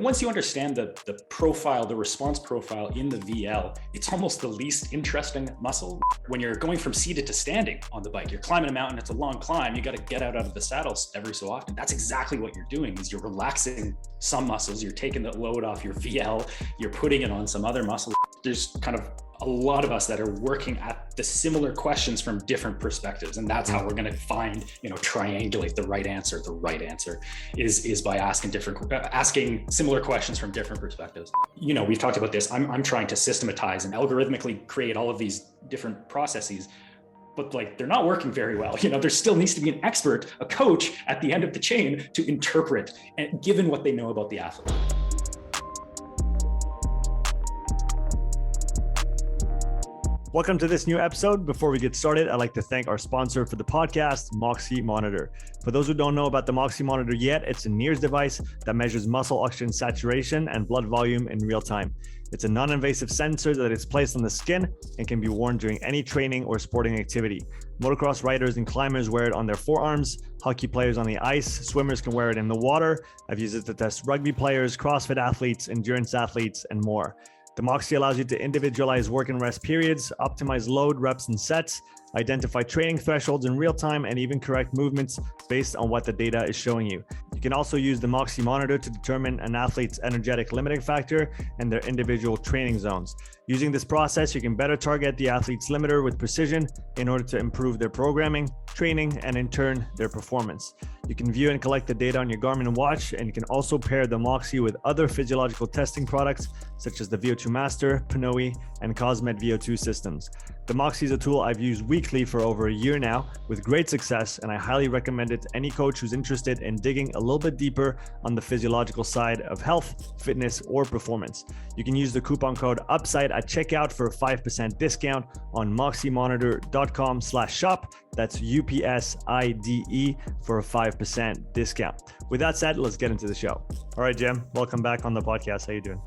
Once you understand the profile, the response profile in the VL, it's almost the least interesting muscle. When you're going from seated to standing on the bike, you're climbing a mountain, it's a long climb, you got to get out of the saddles every so often. That's exactly what you're doing, is you're relaxing some muscles, you're taking the load off your VL, you're putting it on some other muscle. There's kind of a lot of us that are working at the similar questions from different perspectives. And that's how we're going to find, triangulate the right answer. The right answer is by asking similar questions from different perspectives. We've talked about this. I'm trying to systematize and algorithmically create all of these different processes, but they're not working very well. There still needs to be an expert, a coach at the end of the chain to interpret, and given what they know about the athlete. Welcome to this new episode. Before we get started, I'd like to thank our sponsor for the podcast, Moxy Monitor. For those who don't know about the Moxy Monitor yet, it's a NIRS device that measures muscle oxygen saturation and blood volume in real time. It's a non-invasive sensor that is placed on the skin and can be worn during any training or sporting activity. Motocross riders and climbers wear it on their forearms. Hockey players on the ice, swimmers can wear it in the water. I've used it to test rugby players, CrossFit athletes, endurance athletes, and more. The Moxy allows you to individualize work and rest periods, optimize load, reps, and sets, identify training thresholds in real time, and even correct movements based on what the data is showing you. You can also use the Moxy Monitor to determine an athlete's energetic limiting factor and their individual training zones. Using this process, you can better target the athlete's limiter with precision in order to improve their programming, training, and in turn, their performance. You can view and collect the data on your Garmin watch, and you can also pair the Moxy with other physiological testing products, such as the VO2 Master, Pnoe, and Cosmed VO2 systems. The Moxy is a tool I've used weekly for over a year now with great success, and I highly recommend it to any coach who's interested in digging a little bit deeper on the physiological side of health, fitness, or performance. You can use the coupon code UPSIDE at checkout for a 5% discount on moxymonitor.com/shop. That's UPSIDE for a 5% discount. With that said, let's get into the show. All right, Jim, welcome back on the podcast. How you doing?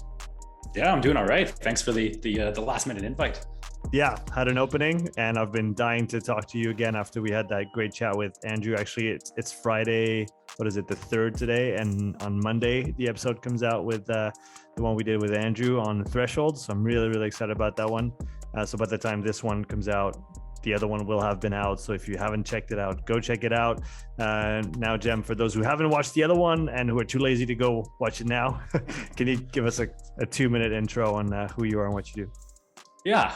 Yeah, I'm doing all right. Thanks for the last minute invite. Yeah, had an opening, and I've been dying to talk to you again after we had that great chat with Andrew. Actually, it's Friday, what is it, the 3rd today, and on Monday the episode comes out with the one we did with Andrew on thresholds. So I'm really excited about that one. So by the time this one comes out, the other one will have been out. So if you haven't checked it out, go check it out. Now, Jem, for those who haven't watched the other one and who are too lazy to go watch it now, can you give us a 2-minute intro on who you are and what you do? Yeah,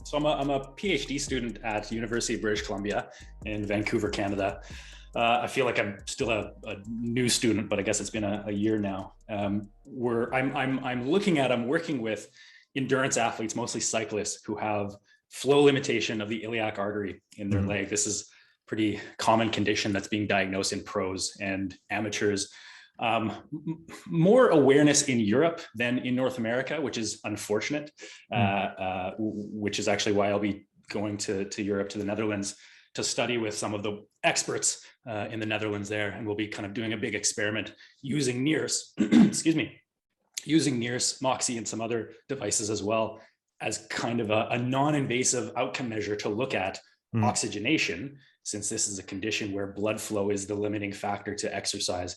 so I'm a PhD student at University of British Columbia in Vancouver, Canada. I feel like I'm still a new student, but I guess it's been a year now. I'm working with endurance athletes, mostly cyclists, who have flow limitation of the iliac artery in their leg. This is a pretty common condition that's being diagnosed in pros and amateurs. More awareness in Europe than in North America, which is unfortunate, which is actually why I'll be going to Europe, to the Netherlands, to study with some of the experts in the Netherlands there. And we'll be kind of doing a big experiment using NIRS, using NIRS, Moxy, and some other devices as well, as kind of a non-invasive outcome measure to look at oxygenation, since this is a condition where blood flow is the limiting factor to exercise.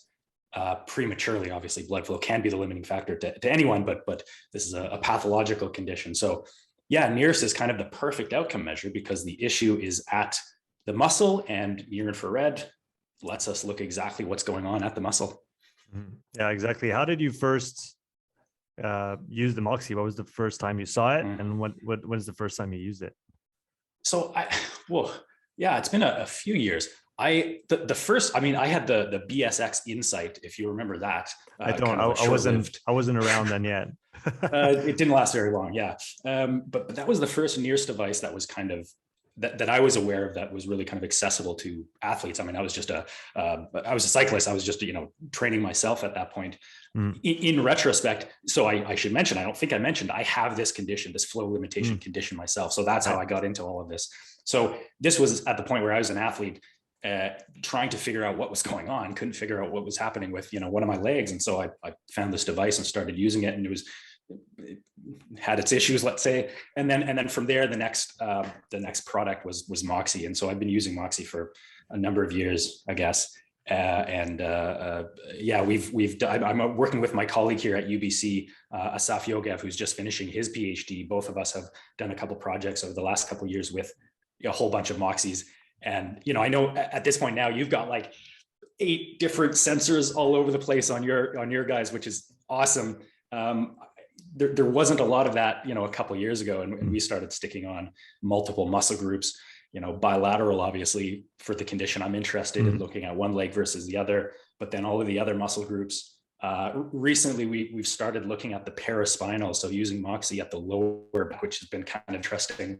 Prematurely, obviously, blood flow can be the limiting factor to anyone, but this is a pathological condition. So yeah, NIRS is kind of the perfect outcome measure because the issue is at the muscle, and near infrared lets us look exactly what's going on at the muscle. Yeah, exactly. How did you first use the Moxy? What was the first time you saw it, and what was the first time you used it? So it's been a few years. I had the BSX Insight, if you remember that. I don't. I wasn't around then yet. It didn't last very long. Yeah, but that was the first NIRS device that was kind of that I was aware of, that was really kind of accessible to athletes. I mean, I was a cyclist. I was just training myself at that point. In retrospect, so I should mention, I don't think I mentioned, I have this condition, this flow limitation condition myself. So that's how I got into all of this. So this was at the point where I was an athlete, trying to figure out what was going on, couldn't figure out what was happening with one of my legs. And so I found this device and started using it, and it had its issues, let's say. And then from there, the next product was Moxy. And so I've been using Moxy for a number of years, I guess. Yeah, I'm working with my colleague here at UBC, Asaf Yogev, who's just finishing his PhD. Both of us have done a couple projects over the last couple of years with a whole bunch of Moxys. And, I know at this point now you've got like 8 different sensors all over the place on your guys, which is awesome. There wasn't a lot of that, a couple of years ago, and we started sticking on multiple muscle groups. Bilateral, obviously, for the condition I'm interested in, looking at one leg versus the other, but then all of the other muscle groups. Recently, we've started looking at the paraspinal, so using Moxy at the lower back, which has been kind of interesting,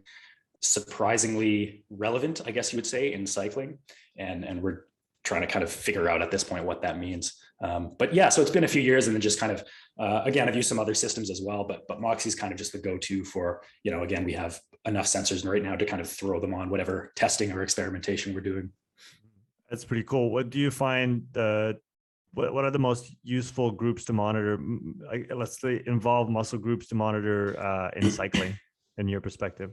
surprisingly relevant, I guess you would say, in cycling. And we're trying to kind of figure out at this point what that means. But yeah, so it's been a few years, and then just kind of, again, I've used some other systems as well, but Moxy is kind of just the go-to for, again, we have enough sensors right now to kind of throw them on whatever testing or experimentation we're doing. That's pretty cool. What do you find, what are the most useful groups to monitor? Let's say involve muscle groups to monitor in cycling, in your perspective?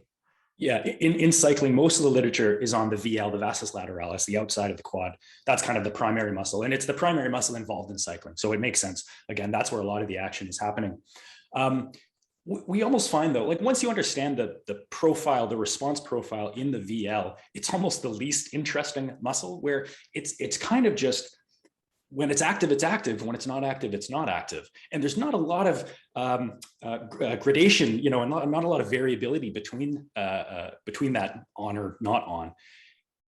Yeah, in cycling, most of the literature is on the VL, the vastus lateralis, the outside of the quad. That's kind of the primary muscle, and it's the primary muscle involved in cycling. So it makes sense. Again, that's where a lot of the action is happening. We almost find, though, like once you understand the profile, the response profile in the VL, it's almost the least interesting muscle, where it's kind of just, when it's active, it's active. When it's not active, it's not active. And there's not a lot of gradation, and not a lot of variability between that on or not on.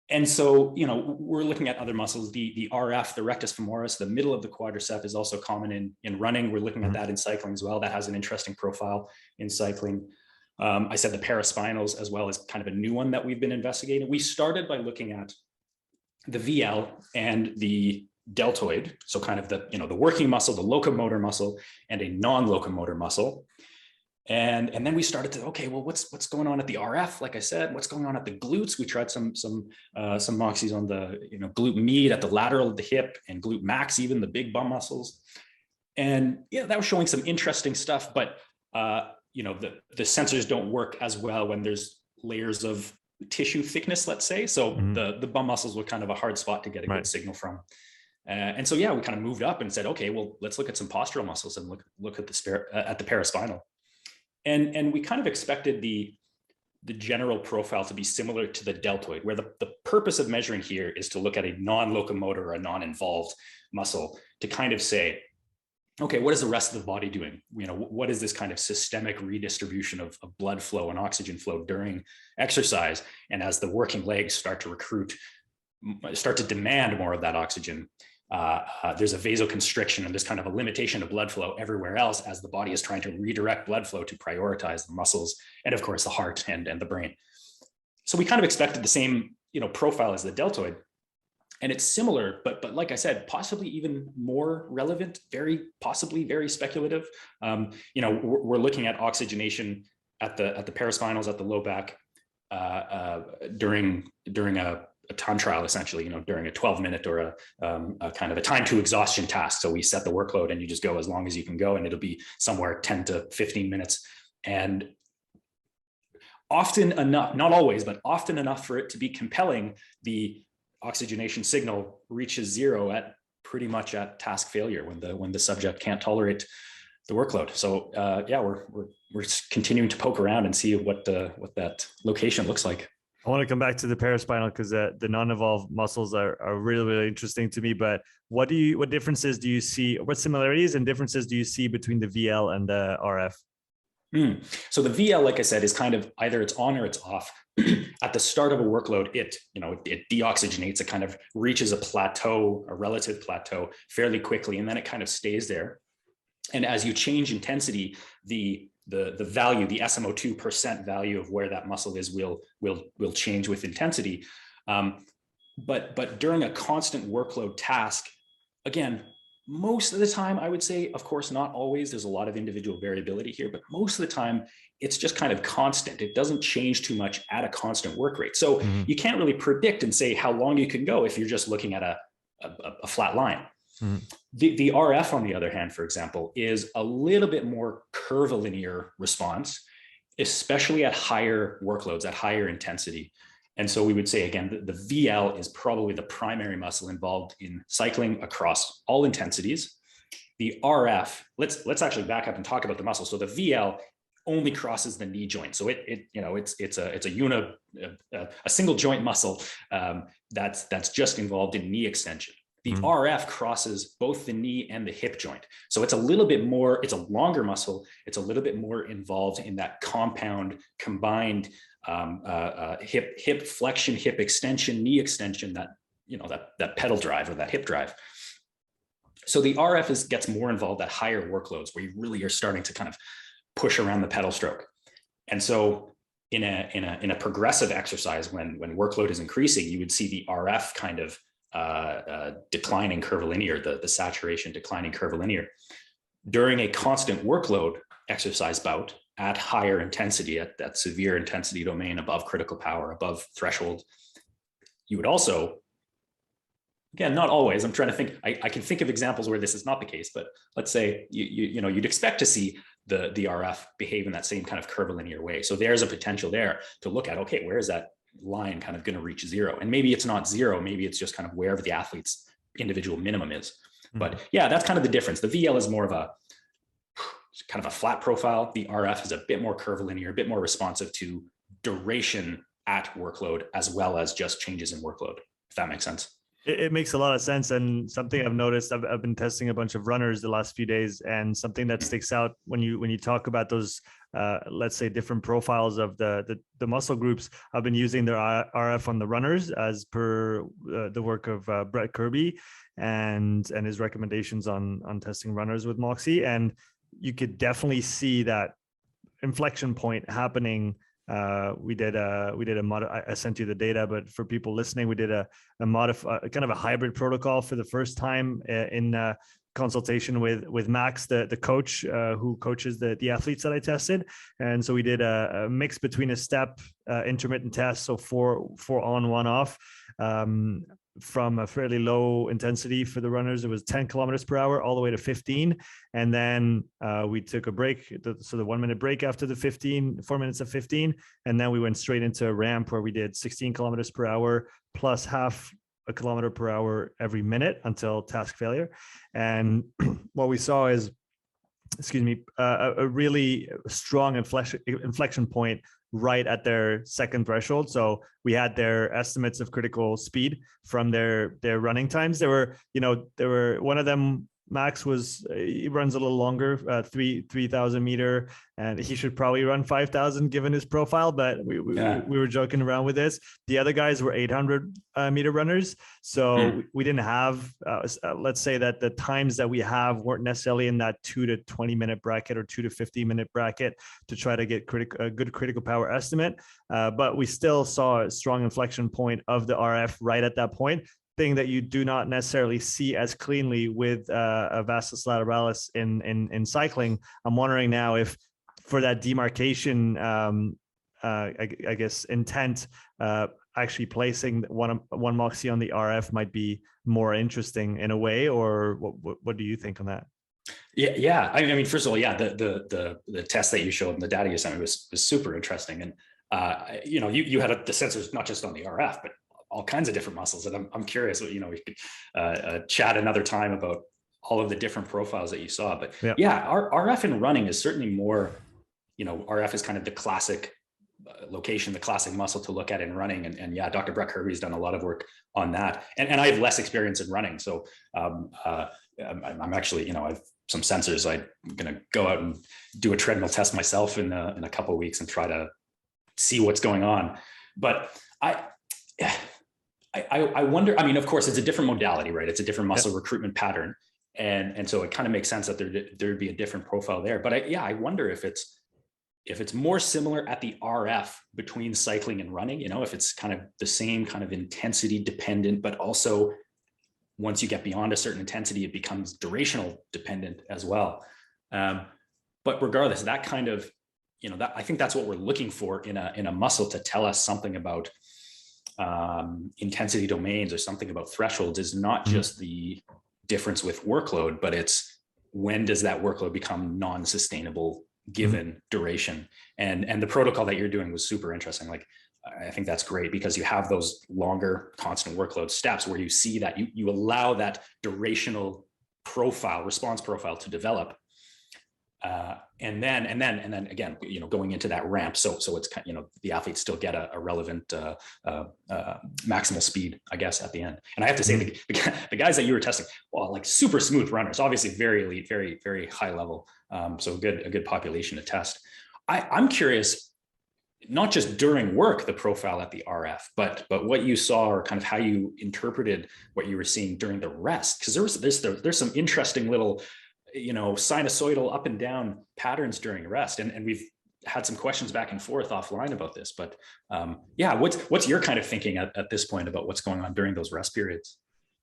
And so, we're looking at other muscles, the RF, the rectus femoris, the middle of the quadricep is also common in running. We're looking at that in cycling as well. That has an interesting profile in cycling. I said the paraspinals as well as kind of a new one that we've been investigating. We started by looking at the VL and the deltoid, so kind of the working muscle, the locomotor muscle, and a non-locomotor muscle. And then we started to, okay, well, what's going on at the RF? Like I said, what's going on at the glutes? We tried some Moxys on the glute med at the lateral of the hip, and glute max, even the big bum muscles. And yeah, that was showing some interesting stuff, but the sensors don't work as well when there's layers of tissue thickness, let's say. So the bum muscles were kind of a hard spot to get a good signal from. And so, yeah, we kind of moved up and said, okay, well, let's look at some postural muscles and look at the paraspinal. And we kind of expected the general profile to be similar to the deltoid, where the purpose of measuring here is to look at a non-locomotor or a non-involved muscle to kind of say, okay, what is the rest of the body doing? What is this kind of systemic redistribution of blood flow and oxygen flow during exercise? And as the working legs start to demand more of that oxygen, there's a vasoconstriction, and there's kind of a limitation of blood flow everywhere else as the body is trying to redirect blood flow to prioritize the muscles and, of course, the heart and the brain. So we kind of expected the same profile as the deltoid, and it's similar, but like I said, possibly even more relevant, very possibly very speculative. We're looking at oxygenation at the paraspinals, at the low back, during a time trial, essentially, during a 12-minute or a kind of a time to exhaustion task. So we set the workload and you just go as long as you can go, and it'll be somewhere 10 to 15 minutes. And often enough, not always, but often enough for it to be compelling, the oxygenation signal reaches zero at pretty much at task failure, when the subject can't tolerate the workload. So yeah, we're continuing to poke around and see what that location looks like. I want to come back to the paraspinal because the non-evolved muscles are really, really interesting to me. But what differences do you see? What similarities and differences do you see between the VL and the RF? So the VL, like I said, is kind of either it's on or it's off. At the start of a workload, it deoxygenates. It kind of reaches a relative plateau fairly quickly, and then it kind of stays there. And as you change intensity, the value, the SmO2 % value of where that muscle is will change with intensity. But during a constant workload task, again, most of the time, I would say, of course, not always, there's a lot of individual variability here, but most of the time it's just kind of constant. It doesn't change too much at a constant work rate. So you can't really predict and say how long you can go if you're just looking at a flat line. The RF, on the other hand, for example, is a little bit more curvilinear response, especially at higher workloads, at higher intensity. And so we would say, again, the VL is probably the primary muscle involved in cycling across all intensities. The RF, let's actually back up and talk about the muscle. So the VL only crosses the knee joint. So it's a single joint muscle that's just involved in knee extension. The RF crosses both the knee and the hip joint. So it's a little bit more, it's a longer muscle. It's a little bit more involved in that compound combined hip flexion, hip extension, knee extension, that pedal drive or that hip drive. So the RF gets more involved at higher workloads where you really are starting to kind of push around the pedal stroke. And so in a progressive exercise, when workload is increasing, you would see the RF kind of declining curvilinear, the saturation declining curvilinear. During a constant workload exercise bout at higher intensity, at that severe intensity domain above critical power, above threshold, you would also, again, not always, I'm trying to think, I can think of examples where this is not the case, but let's say you'd expect to see the RF behave in that same kind of curvilinear way. So there's a potential there to look at, okay, where is that line kind of going to reach zero? And maybe it's not zero, maybe it's just kind of wherever the athlete's individual minimum is. But yeah, that's kind of the difference. The VL is more of a kind of a flat profile. The RF is a bit more curvilinear, a bit more responsive to duration at workload, as well as just changes in workload, if that makes sense. It makes a lot of sense. And something I've noticed, I've been testing a bunch of runners the last few days, and something that sticks out when you talk about those, let's say, different profiles of the muscle groups. I've been using their RF on the runners as per the work of Brett Kirby and his recommendations on testing runners with Moxy. And you could definitely see that inflection point happening. I sent you the data, but for people listening, we did a kind of a hybrid protocol for the first time in consultation with Max, the coach who coaches the athletes that I tested. And so we did a mix between a step intermittent test, so four on, one off, from a fairly low intensity for the runners. It was 10 kilometers per hour all the way to 15. And then we took a break. So the 1 minute break after the 4 minutes of 15. And then we went straight into a ramp where we did 16 kilometers per hour plus half a kilometer per hour every minute until task failure. And what we saw is, a really strong inflection point right at their second threshold. So we had their estimates of critical speed from their running times. There were one of them, Max, he runs a little longer, 3,000 meter, and he should probably run 5,000 given his profile, but we were joking around with this. The other guys were 800 meter runners. So we didn't have, let's say that the times that we have weren't necessarily in that 2 to 20 minute bracket or 2 to 15 minute bracket to try to get a good critical power estimate. But we still saw a strong inflection point of the RF right at that point, thing that you do not necessarily see as cleanly with a vastus lateralis in cycling. I'm wondering now if for that demarcation, I guess, intent, actually placing one Moxy on the RF might be more interesting in a way, or what do you think on that? Yeah. I mean, first of all, the test that you showed and the data you sent me was super interesting. And you had the sensors not just on the RF, but all kinds of different muscles. And I'm curious, we could chat another time about all of the different profiles that you saw. But our RF in running is certainly more, RF is kind of the classic location, the classic muscle to look at in running. And Dr. Brett Kirby's done a lot of work on that. And I have less experience in running. So I'm actually, I have some sensors. I'm going to go out and do a treadmill test myself in a couple of weeks and try to see what's going on. But I wonder, I mean, of course, it's a different modality, right? It's a different muscle recruitment pattern. And so it kind of makes sense that there'd be a different profile there. But I wonder if it's more similar at the RF between cycling and running, if it's kind of the same kind of intensity dependent, but also once you get beyond a certain intensity, it becomes durational dependent as well. But regardless, that kind of, I think that's what we're looking for in a muscle to tell us something about intensity domains or something about thresholds, is not just the difference with workload, but it's when does that workload become non-sustainable given duration. And the protocol that you're doing was super interesting. Like I think that's great because you have those longer constant workload steps where you see that you allow that durational response profile to develop. And then again, going into that ramp. So it's, the athletes still get a relevant maximal speed, I guess, at the end. And I have to say, the guys that you were testing, well, like super smooth runners, obviously very elite, very, very high level. So a good population to test. I'm curious, not just during work, the profile at the RF, but what you saw, or kind of how you interpreted what you were seeing during the rest. Because there's some interesting little, sinusoidal up and down patterns during rest. And we've had some questions back and forth offline about this, but what's your kind of thinking at this point about what's going on during those rest periods?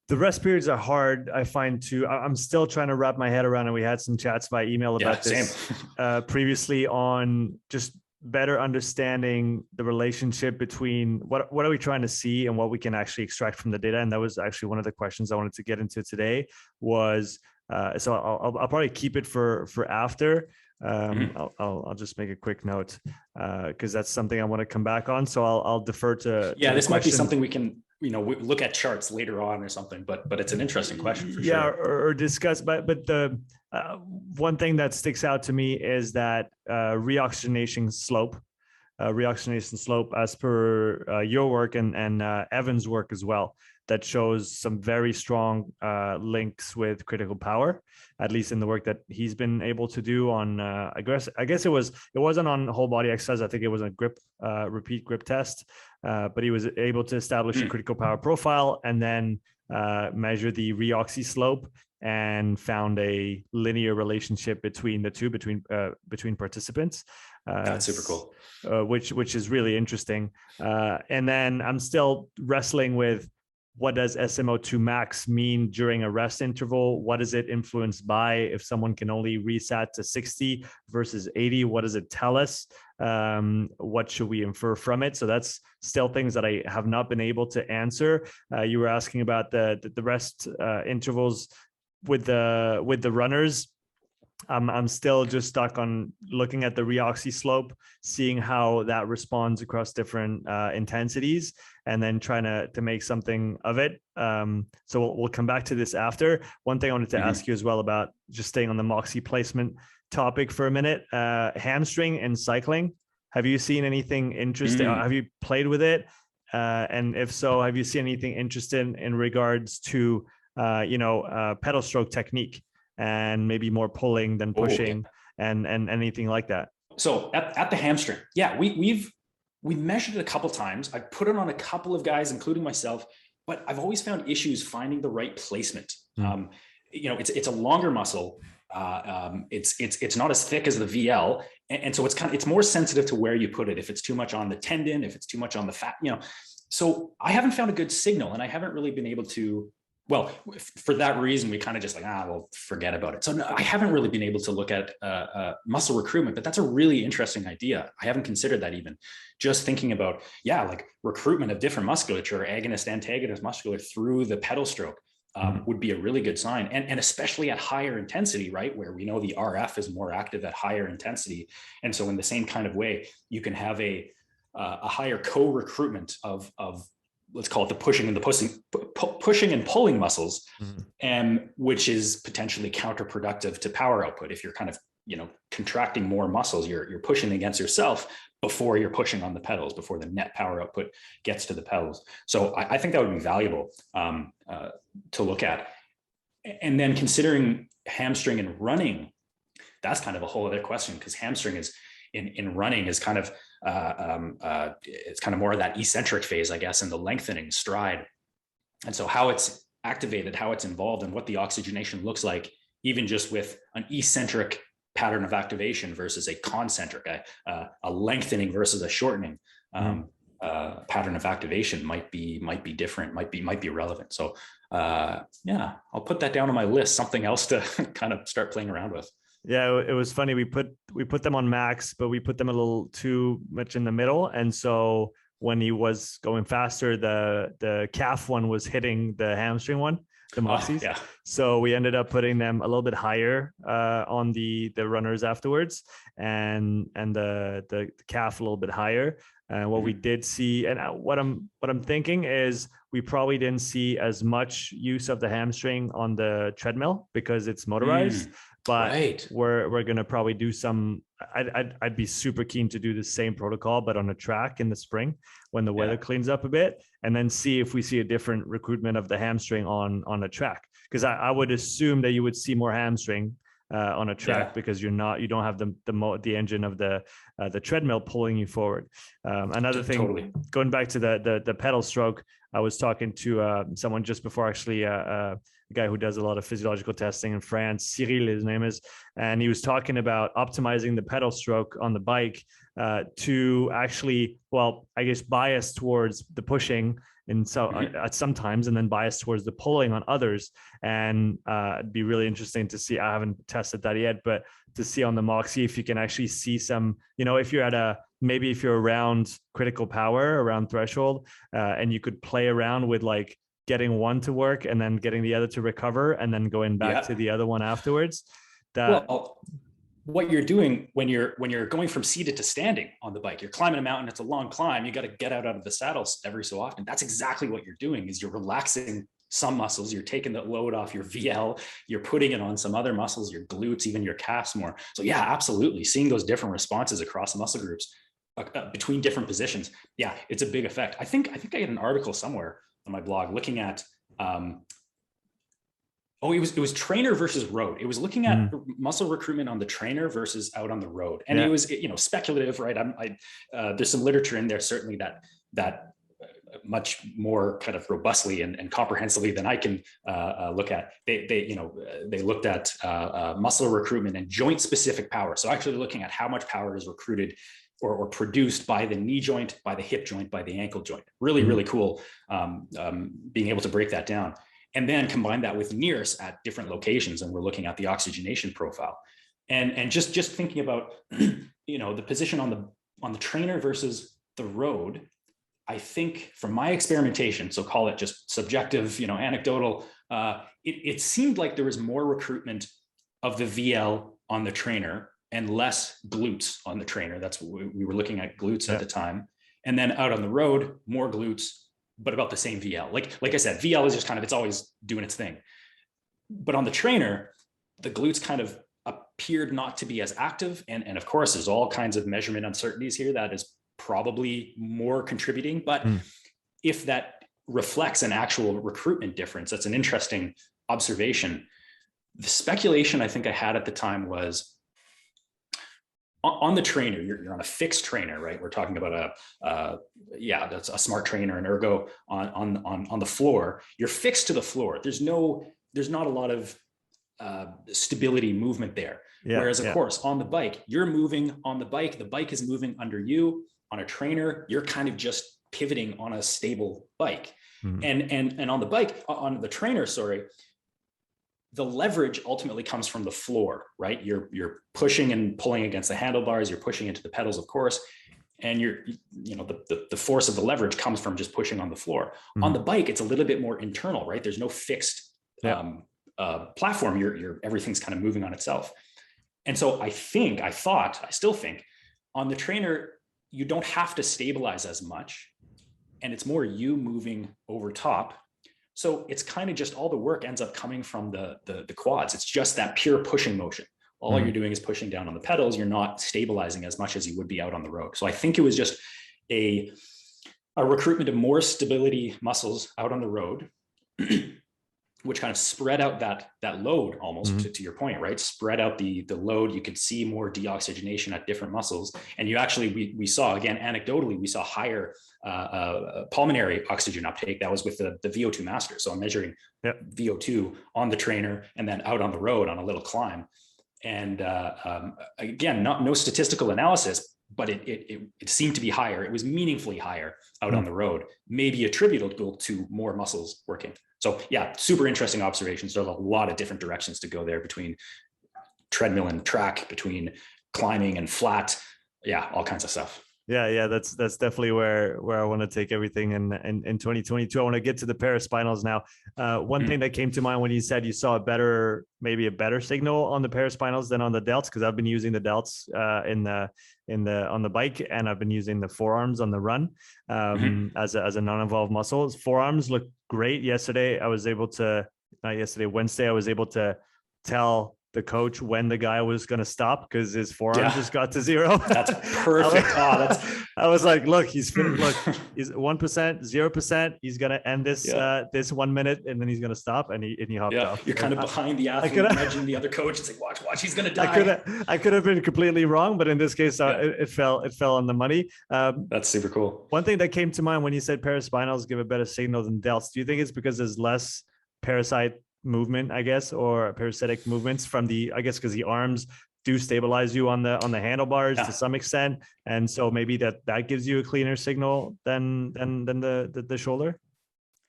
The rest periods are hard, I find, too. I'm still trying to wrap my head around, and we had some chats by email about this previously, on just better understanding the relationship between what are we trying to see and what we can actually extract from the data. And that was actually one of the questions I wanted to get into today was, so I'll probably keep it for after. I'll just make a quick note because that's something I want to come back on. So I'll defer to this might be something we can we look at charts later on or something, but it's an interesting question for sure. Or discuss. But the one thing that sticks out to me is that reoxygenation slope as per your work and Evan's work as well, that shows some very strong links with critical power, at least in the work that he's been able to do on, I guess it wasn't on whole body exercise. I think it was a repeat grip test, but he was able to establish a critical power profile and then measure the reoxy slope and found a linear relationship between the two, between participants. That's super cool. Which is really interesting. And then I'm still wrestling with, what does SmO2 max mean during a rest interval? What is it influenced by? If someone can only reset to 60 versus 80, what does it tell us? What should we infer from it? So that's still things that I have not been able to answer. You were asking about the rest intervals with the runners. I'm still just stuck on looking at the reoxy slope, seeing how that responds across different intensities, and then trying to make something of it. So we'll come back to this after. One thing I wanted to ask you as well about, just staying on the Moxy placement topic for a minute, hamstring and cycling. Have you seen anything interesting? Have you played with it? And if so, have you seen anything interesting in regards to, pedal stroke technique? And maybe more pulling than pushing, and anything like that. So at the hamstring, we've measured it a couple times. I put it on a couple of guys, including myself, but I've always found issues finding the right placement. It's a longer muscle. It's not as thick as the VL, and so it's more sensitive to where you put it. If it's too much on the tendon, if it's too much on the fat, So I haven't found a good signal, and I haven't really been able to. Well, for that reason, we kind of just we'll forget about it. So no, I haven't really been able to look at muscle recruitment, but that's a really interesting idea. I haven't considered that even. Just thinking about, like recruitment of different musculature, agonist, antagonist musculature through the pedal stroke would be a really good sign. And especially at higher intensity, right? Where we know the RF is more active at higher intensity. And so in the same kind of way, you can have a higher co-recruitment of let's call it the pushing and pulling muscles, and which is potentially counterproductive to power output. If you're kind of, contracting more muscles, you're pushing against yourself before you're pushing on the pedals, before the net power output gets to the pedals. So I think that would be valuable to look at. And then considering hamstring and running, that's kind of a whole other question, because hamstring is in running is kind of, it's kind of more of that eccentric phase, I guess, in the lengthening stride. And so how it's activated, how it's involved, and what the oxygenation looks like, even just with an eccentric pattern of activation versus a concentric, a lengthening versus a shortening pattern of activation might be different, might be relevant. So I'll put that down on my list, something else to kind of start playing around with. Yeah, it was funny. We put them on max, but we put them a little too much in the middle. And so when he was going faster, the calf one was hitting the hamstring one. the Moxys. Yeah. So we ended up putting them a little bit higher on the runners afterwards, and the calf a little bit higher. And what we did see, and what I'm thinking is we probably didn't see as much use of the hamstring on the treadmill because it's motorized. But right. we're gonna probably do some. I'd be super keen to do the same protocol, but on a track in the spring when the weather cleans up a bit, and then see if we see a different recruitment of the hamstring on a track. Because I would assume that you would see more hamstring on a track because you don't have the engine of the treadmill pulling you forward. Another thing, going back to the pedal stroke, I was talking to someone just before, actually, a guy who does a lot of physiological testing in France, Cyril, his name is, and he was talking about optimizing the pedal stroke on the bike to actually, well, I guess bias towards the pushing and so at some times, and then bias towards the pulling on others. And it'd be really interesting to see. I haven't tested that yet, but to see on the Moxy if you can actually see some, if you're maybe if you're around critical power, around threshold, and you could play around with like getting one to work and then getting the other to recover and then going back to the other one afterwards. What you're doing when you're going from seated to standing on the bike, you're climbing a mountain, it's a long climb, you got to get out of the saddles every so often. That's exactly what you're doing, is you're relaxing some muscles, you're taking the load off your VL, you're putting it on some other muscles, your glutes, even your calves more. So yeah, absolutely. Seeing those different responses across muscle groups between different positions. Yeah, it's a big effect. I think I had an article somewhere on my blog looking at, it was trainer versus road. It was looking at muscle recruitment on the trainer versus out on the road. And it was, speculative, right? There's some literature in there, certainly that much more kind of robustly and comprehensively than I can look at. They looked at muscle recruitment and joint specific power. So actually looking at how much power is recruited or produced by the knee joint, by the hip joint, by the ankle joint. Really, really cool being able to break that down. And then combine that with NIRS at different locations. And we're looking at the oxygenation profile. And just thinking about, the position on the trainer versus the road, I think from my experimentation, so call it just subjective, anecdotal, it seemed like there was more recruitment of the VL on the trainer and less glutes on the trainer. That's what we were looking at, glutes at the time. And then out on the road, more glutes, but about the same VL. Like I said, VL is just kind of, it's always doing its thing. But on the trainer, the glutes kind of appeared not to be as active. And of course, there's all kinds of measurement uncertainties here that is probably more contributing. But if that reflects an actual recruitment difference, that's an interesting observation. The speculation I think I had at the time was, on the trainer, you're on a fixed trainer, right? We're talking about that's a smart trainer, an ergo on the floor. You're fixed to the floor. There's not a lot of stability movement there. Whereas of course on the bike, you're moving on the bike is moving under you. On a trainer, you're kind of just pivoting on a stable bike. And on the bike, on the trainer, the leverage ultimately comes from the floor, right? You're pushing and pulling against the handlebars, you're pushing into the pedals, of course, and the force of the leverage comes from just pushing on the floor. On the bike, it's a little bit more internal, right? There's no fixed platform. Everything's kind of moving on itself. And so I still think on the trainer, you don't have to stabilize as much, and it's more you moving over top. So it's kind of just all the work ends up coming from the quads. It's just that pure pushing motion. All you're doing is pushing down on the pedals. You're not stabilizing as much as you would be out on the road. So I think it was just a recruitment of more stability muscles out on the road, which kind of spread out that load almost to your point, right? Spread out the load. You could see more deoxygenation at different muscles. And you actually, we saw, again, anecdotally, we saw higher pulmonary oxygen uptake. That was with the VO2 master. So I'm measuring VO2 on the trainer and then out on the road on a little climb. And again, no statistical analysis, but it seemed to be higher. It was meaningfully higher out on the road, maybe attributable to more muscles working. So yeah, super interesting observations. There's a lot of different directions to go there between treadmill and track, between climbing and flat. Yeah, all kinds of stuff. Yeah, that's definitely where I want to take everything in 2022. I want to get to the paraspinals now. One thing that came to mind when you said you saw maybe a better signal on the paraspinals than on the delts, because I've been using the delts on the bike, and I've been using the forearms on the run as a non-involved muscle. Forearms look great. Yesterday, Wednesday, I was able to tell the coach when the guy was going to stop because his forearm just got to 0. That's perfect. I was like, look, he's 1%, 0%. He's going to end this this 1 minute, and then he's going to stop, and he hopped off. You're kind of behind the athlete, nudging the other coach. It's like, watch, he's going to die. I could have been completely wrong, but in this case, it fell on the money. That's super cool. One thing that came to mind when you said paraspinals give a better signal than delts, do you think it's because there's less parasite movement, I guess, or parasitic movements from because the arms do stabilize you on the handlebars to some extent, and so maybe that gives you a cleaner signal than the shoulder?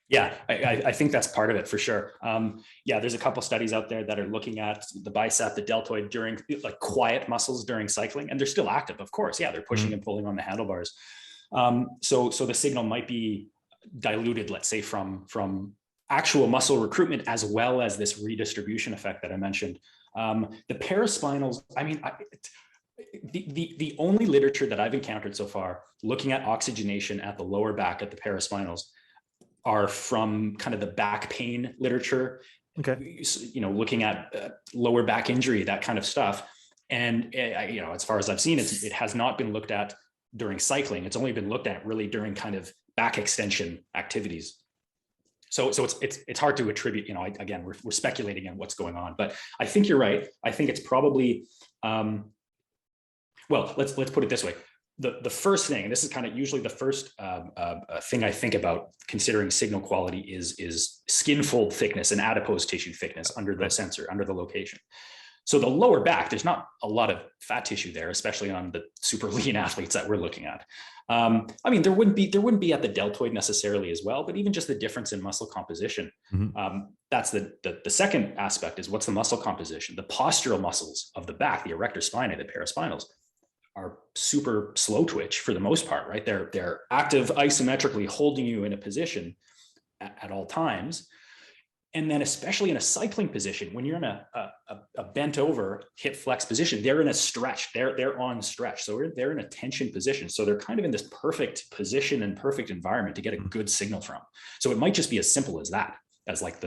Yeah, I think that's part of it for sure. There's a couple studies out there that are looking at the bicep, the deltoid during like quiet muscles during cycling, and they're still active, of course. Yeah, they're pushing and pulling on the handlebars. So the signal might be diluted, let's say, from actual muscle recruitment as well as this redistribution effect that I mentioned. The paraspinals, I mean, the only literature that I've encountered so far looking at oxygenation at the lower back at the paraspinals are from kind of the back pain literature. Okay, looking at lower back injury, that kind of stuff. And as far as I've seen, it has not been looked at during cycling. It's only been looked at really during kind of back extension activities. So it's hard to attribute, again, we're speculating on what's going on, but I think you're right. I think it's probably, let's put it this way. The first thing, and this is kind of usually the first thing I think about considering signal quality is skin fold thickness and adipose tissue thickness under the sensor, under the location. So the lower back, there's not a lot of fat tissue there, especially on the super lean athletes that we're looking at. I mean, there wouldn't be at the deltoid necessarily as well, but even just the difference in muscle composition. That's the second aspect is what's the muscle composition? The postural muscles of the back, the erector spinae, the paraspinals, are super slow twitch for the most part, right? They're active isometrically holding you in a position at all times. And then especially in a cycling position, when you're in a bent over hip flex position, they're in a stretch, they're on stretch. So they're in a tension position. So they're kind of in this perfect position and perfect environment to get a good signal from. So it might just be as simple as that, as like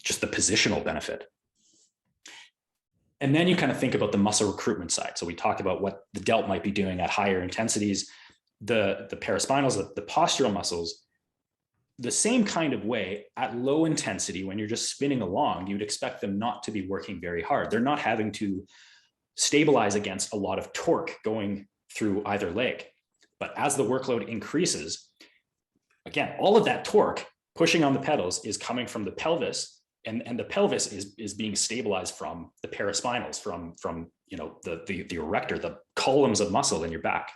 just the positional benefit. And then you kind of think about the muscle recruitment side. So we talked about what the delt might be doing at higher intensities, the paraspinals, the postural muscles, the same kind of way at low intensity, when you're just spinning along, you'd expect them not to be working very hard. They're not having to stabilize against a lot of torque going through either leg. But as the workload increases, again, all of that torque pushing on the pedals is coming from the pelvis, and the pelvis is being stabilized from the paraspinals, from the erector, the columns of muscle in your back.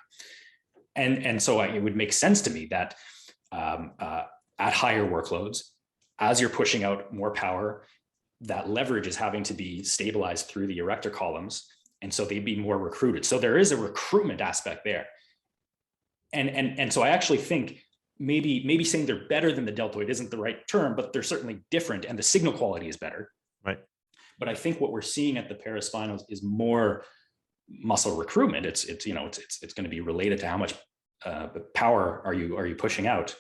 And so it would make sense to me that at higher workloads, as you're pushing out more power, that leverage is having to be stabilized through the erector columns. And so they'd be more recruited. So there is a recruitment aspect there. And so I actually think maybe saying they're better than the deltoid isn't the right term, but they're certainly different and the signal quality is better. Right. But I think what we're seeing at the paraspinals is more muscle recruitment. It's going to be related to how much power are you pushing out.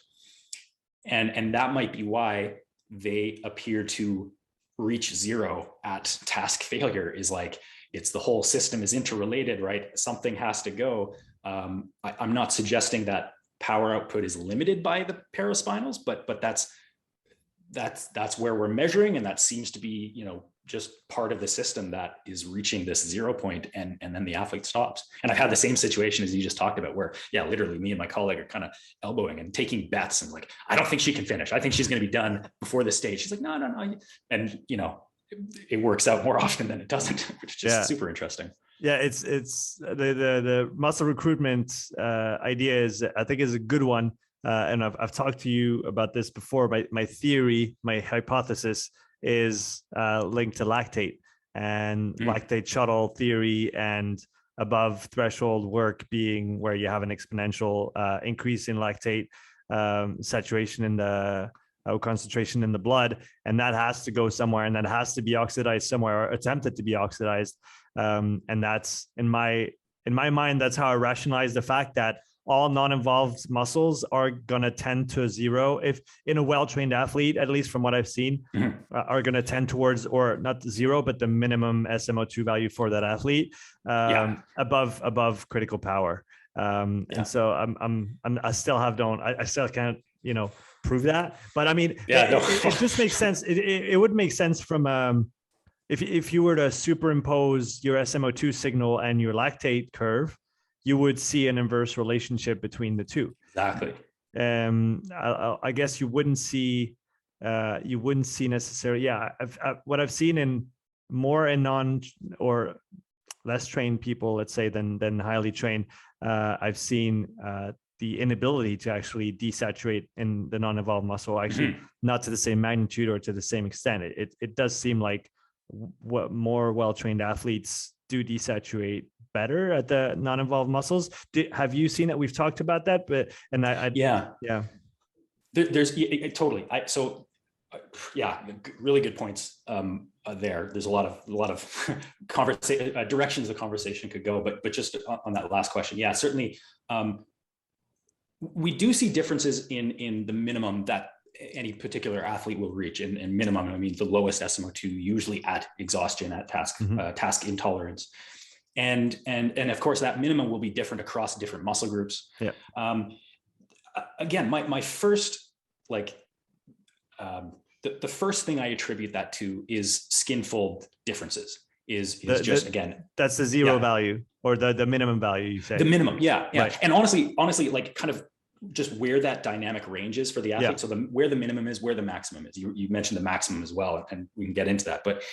And that might be why they appear to reach zero at task failure, is like, it's the whole system is interrelated, right? Something has to go. I'm not suggesting that power output is limited by the paraspinals, but that's where we're measuring. And that seems to be, just part of the system that is reaching this 0 point, and then the athlete stops. And I've had the same situation as you just talked about, where literally me and my colleague are kind of elbowing and taking bets, and like, I don't think she can finish. I think she's going to be done before the stage. She's like, no. And it works out more often than it doesn't, which is just super interesting. Yeah, it's the muscle recruitment idea I think is a good one. And I've talked to you about this before. My theory, my hypothesis is linked to lactate and lactate shuttle theory, and above threshold work being where you have an exponential increase in lactate saturation in the concentration in the blood, and that has to go somewhere, and that has to be oxidized somewhere, or attempted to be oxidized. And that's in my mind, that's how I rationalize the fact that all non-involved muscles are going to tend to zero. If in a well-trained athlete, at least from what I've seen, are going to tend towards, or not zero, but the minimum SmO2 value for that athlete above critical power. And so I still can't, prove that, but I mean, it just makes sense. It would make sense from, if you were to superimpose your SmO2 signal and your lactate curve, you would see an inverse relationship between the two. Exactly. I guess you wouldn't see necessarily. Yeah. What I've seen in more in non or less trained people, let's say, than highly trained, I've seen the inability to actually desaturate in the non-involved muscle, actually not to the same magnitude or to the same extent. It does seem like what more well-trained athletes do desaturate better at the non-involved muscles. Have you seen that? We've talked about that, but there's totally. Really good points there. There's a lot of directions the conversation could go, but just on that last question, certainly we do see differences in the minimum that any particular athlete will reach. And minimum, I mean the lowest SmO2, usually at exhaustion, at task intolerance. And of course that minimum will be different across different muscle groups. Again, my first, the first thing I attribute that to is skin fold differences. That's the zero value, or the minimum value, you say? The minimum, Right. And honestly, kind of just where that dynamic range is for the athlete. So where the minimum is, where the maximum is. You mentioned the maximum as well, and we can get into that. But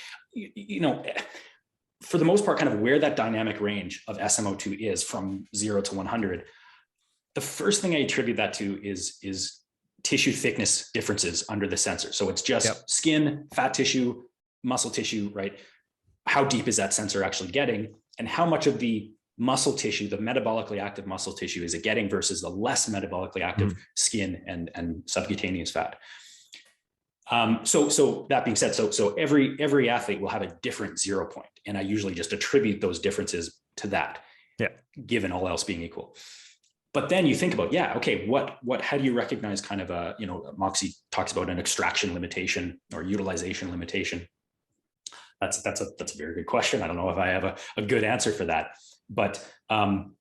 for the most part, kind of where that dynamic range of SmO2 is from 0 to 100, the first thing I attribute that to is tissue thickness differences under the sensor. So it's just skin, fat tissue, muscle tissue, right? How deep is that sensor actually getting, and how much of the muscle tissue, the metabolically active muscle tissue, is it getting versus the less metabolically active skin and subcutaneous fat. So that being said, so every athlete will have a different 0 point, and I usually just attribute those differences to that, given all else being equal. But then you think about, how do you recognize kind of Moxy talks about an extraction limitation or utilization limitation. That's a very good question. I don't know if I have a good answer for that, but again,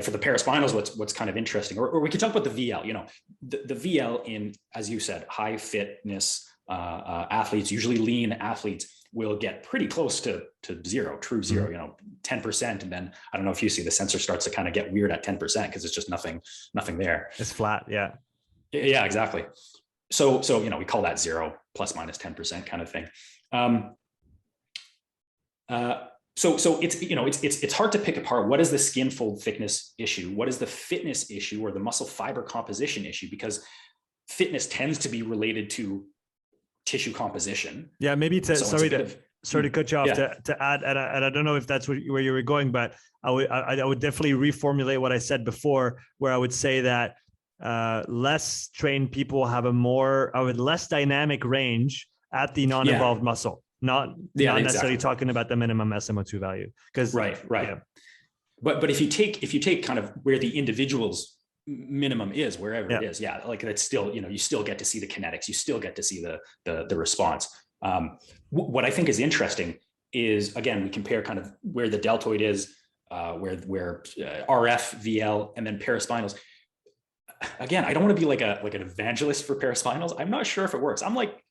for the paraspinals, what's kind of interesting, or we could talk about the VL. The VL in, as you said, high fitness athletes, usually lean athletes, will get pretty close to zero, true zero, 10. And then I don't know if you see the sensor starts to kind of get weird at 10% because it's just nothing there. It's flat. Yeah, exactly. So we call that 0 plus minus 10% kind of thing. So it's hard to pick apart what is the skin fold thickness issue, what is the fitness issue, or the muscle fiber composition issue, because fitness tends to be related to tissue composition. Yeah, maybe sorry to cut you off, to add, and I don't know if that's where you were going, but I would definitely reformulate what I said before, where I would say that less trained people have less dynamic range at the non-involved muscle. Not necessarily talking about the minimum SmO2 value, because right. Yeah. But if you take kind of where the individual's minimum is, wherever it is, that's still, you still get to see the kinetics, you still get to see the response. What I think is interesting is, again, we compare kind of where the deltoid is, where RF, VL, and then paraspinals. Again, I don't want to be like an evangelist for paraspinals. I'm not sure if it works. I'm like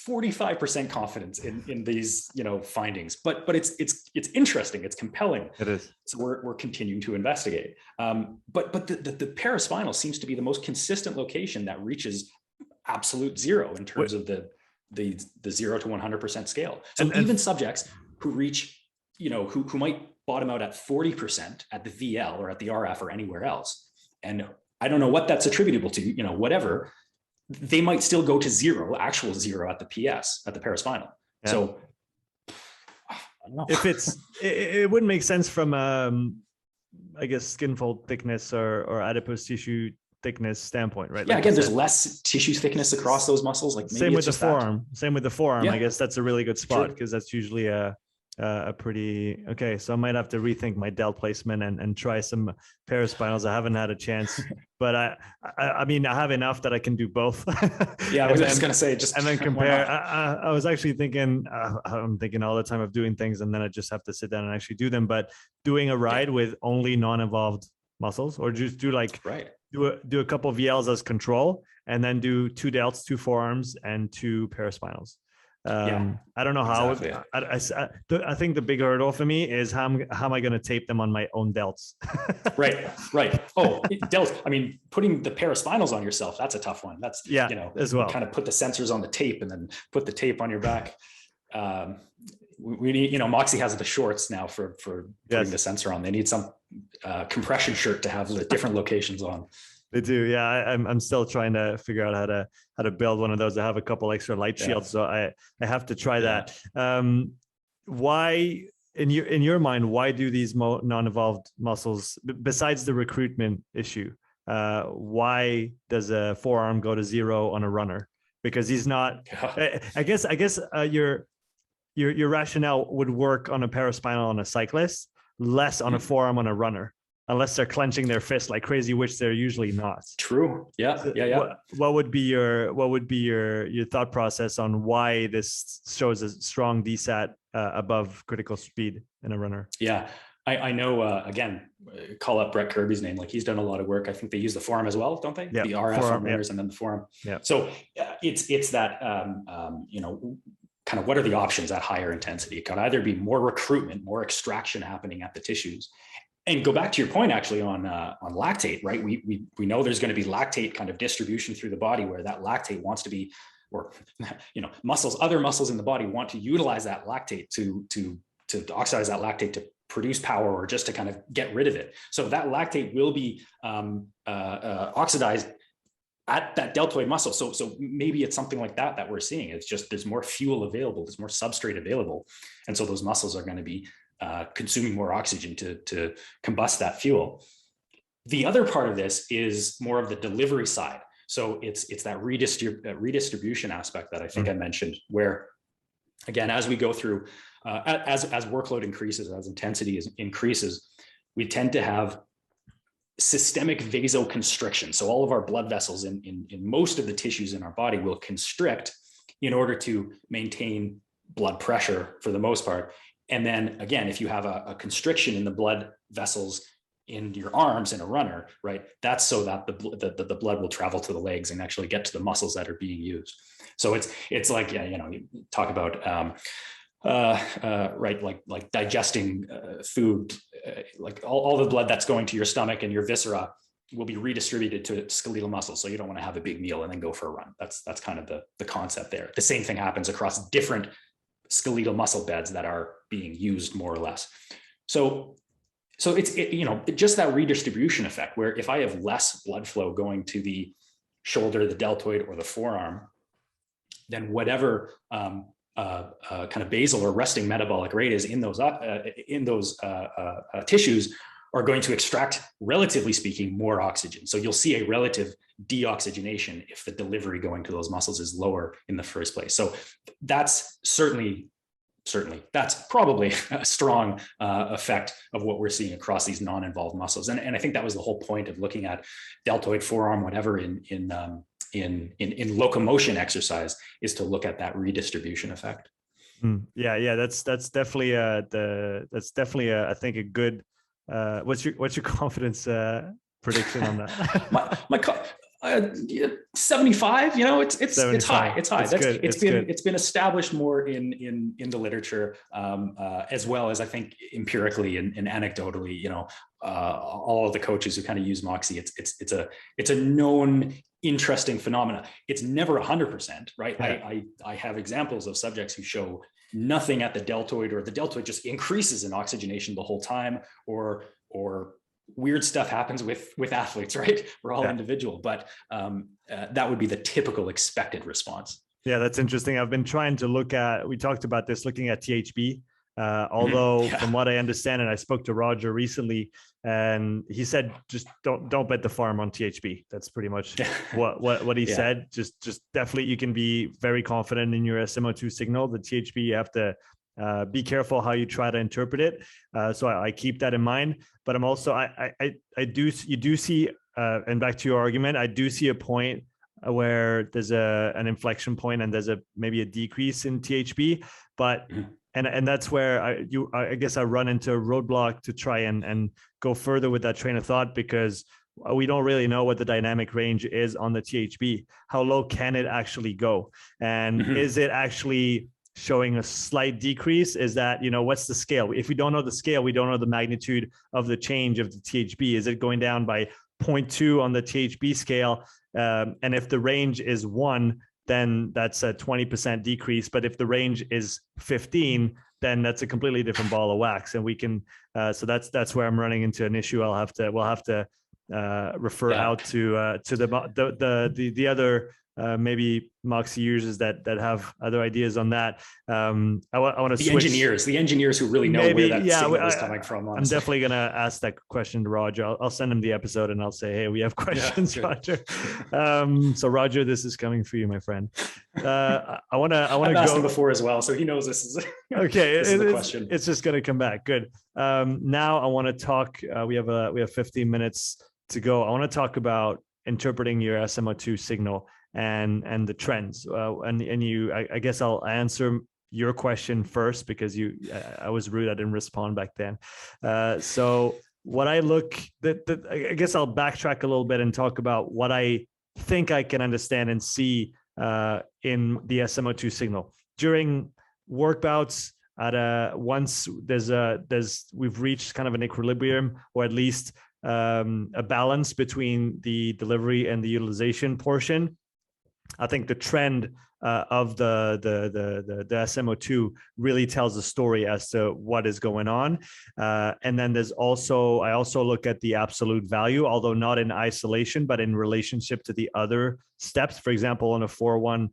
45% confidence in these, findings, but it's interesting. It's compelling. It is. So we're continuing to investigate. But the paraspinal seems to be the most consistent location that reaches absolute zero in terms of the 0 to 100% scale. So even subjects who reach, who might bottom out at 40% at the VL or at the RF or anywhere else, and I don't know what that's attributable to, whatever, they might still go to zero, actual zero at the PS, at the paraspinal. Yeah. So if it wouldn't make sense from I guess skin fold thickness or adipose tissue thickness standpoint, right? Yeah, like again, there's less tissue thickness across those muscles. Like maybe same with the forearm. Same with the forearm. Yeah. I guess that's a really good spot because that's usually a pretty okay. So I might have to rethink my delt placement and try some paraspinals. I haven't had a chance, but I mean I have enough that I can do both. Yeah, I was just gonna say just and then compare. I was actually thinking I'm thinking all the time of doing things and then I just have to sit down and actually do them. But doing a ride with only non-involved muscles, or just do like do a couple of VLs as control, and then do 2 delts, 2 forearms, and 2 paraspinals. I don't know how. Exactly. I think the big hurdle for me is how am I going to tape them on my own delts? Right. Oh, delts. I mean, putting the paraspinals on yourself, that's a tough one. That's, as well. Kind of put the sensors on the tape and then put the tape on your back. We need, Moxy has the shorts now for putting the sensor on. They need some compression shirt to have the different locations on. They do. Yeah. I'm still trying to figure out how to build one of those. I have a couple extra light shields. So I have to try that. Why in your mind, why do these non-evolved muscles, besides the recruitment issue, why does a forearm go to 0 on a runner? Because he's not, I guess your rationale would work on a paraspinal on a cyclist, less on a forearm on a runner, unless they're clenching their fist like crazy, which they're usually not. True. Yeah. What would be your thought process on why this shows a strong DSAT above critical speed in a runner? Yeah. I know, again, call up Brett Kirby's name. Like he's done a lot of work. I think they use the forearm as well, don't they? Yeah. The RF on runners and then the forearm. Yeah. So it's that, kind of what are the options at higher intensity? It could either be more recruitment, more extraction happening at the tissues. And go back to your point actually on lactate, right? We know there's going to be lactate kind of distribution through the body where that lactate wants to be, or other muscles in the body want to utilize that lactate to oxidize that lactate to produce power or just to kind of get rid of it. So that lactate will be oxidized at that deltoid muscle. So maybe it's something like that we're seeing. It's just there's more fuel available, there's more substrate available, and so those muscles are going to be consuming more oxygen to combust that fuel. The other part of this is more of the delivery side. So it's that redistribution aspect that I think I mentioned, where again, as we go through, as workload increases, as intensity increases, we tend to have systemic vasoconstriction. So all of our blood vessels in most of the tissues in our body will constrict in order to maintain blood pressure for the most part. And then again, if you have a constriction in the blood vessels in your arms in a runner, right, that's so that the blood will travel to the legs and actually get to the muscles that are being used. So it's like, you talk about, right, like digesting food, like all the blood that's going to your stomach and your viscera will be redistributed to skeletal muscles. So you don't want to have a big meal and then go for a run. That's kind of the concept there. The same thing happens across different skeletal muscle beds that are being used more or less. So it's just that redistribution effect, where if I have less blood flow going to the shoulder, the deltoid, or the forearm, then whatever kind of basal or resting metabolic rate is in those tissues are going to extract, relatively speaking, more oxygen. So you'll see a relative deoxygenation if the delivery going to those muscles is lower in the first place. So that's certainly, that's probably a strong effect of what we're seeing across these non-involved muscles. And I think that was the whole point of looking at deltoid, forearm, whatever in locomotion exercise, is to look at that redistribution effect. Yeah. That's definitely I think a good. What's your confidence prediction on that? my 75. It's high. It's high. It's been established more in the literature, as well as I think empirically and anecdotally. All of the coaches who kind of use Moxy, it's a known interesting phenomena. It's never 100%, right? Yeah. I have examples of subjects who show nothing at the deltoid, or the deltoid just increases in oxygenation the whole time, or weird stuff happens with athletes, right? We're all individual, but that would be the typical expected response. Yeah, that's interesting. I've been trying to we talked about this, looking at THB Although from what I understand, and I spoke to Roger recently, and he said, just don't bet the farm on THB. That's pretty much what he said. Just definitely, you can be very confident in your SmO2 signal. The THB, you have to be careful how you try to interpret it. So I keep that in mind. But I'm also you do see, and back to your argument, I do see a point where there's an inflection point and there's maybe a decrease in THB, but and that's where I guess I run into a roadblock to try and go further with that train of thought, because we don't really know what the dynamic range is on the THB. How low can it actually go? And is it actually showing a slight decrease? Is that, what's the scale? If we don't know the scale, we don't know the magnitude of the change of the THB. Is it going down by 0.2 on the THB scale? And if the range is 1, then that's a 20% decrease. But if the range is 15, then that's a completely different ball of wax. And we can, so that's where I'm running into an issue. We'll have to refer out to the other maybe Moxy users that have other ideas on that. I want to switch. The engineers who really know where that signal is coming from. Honestly. I'm definitely going to ask that question to Roger. I'll send him the episode and I'll say, hey, we have questions, Roger. So Roger, this is coming for you, my friend. I want to I've asked him before as well, so he knows this is okay. This is the question. It's just going to come back. Good. Now I want to talk. We have 15 minutes to go. I want to talk about interpreting your SmO2 signal and the trends. I guess I'll answer your question first, because I was rude. I didn't respond back then. So what I I guess I'll backtrack a little bit and talk about what I think I can understand and see in the SmO2 signal during work bouts. Once we've reached kind of an equilibrium, or at least a balance between the delivery and the utilization portion. I think the trend of the SmO2 really tells a story as to what is going on. And then I also look at the absolute value, although not in isolation, but in relationship to the other steps, for example, on a 4-1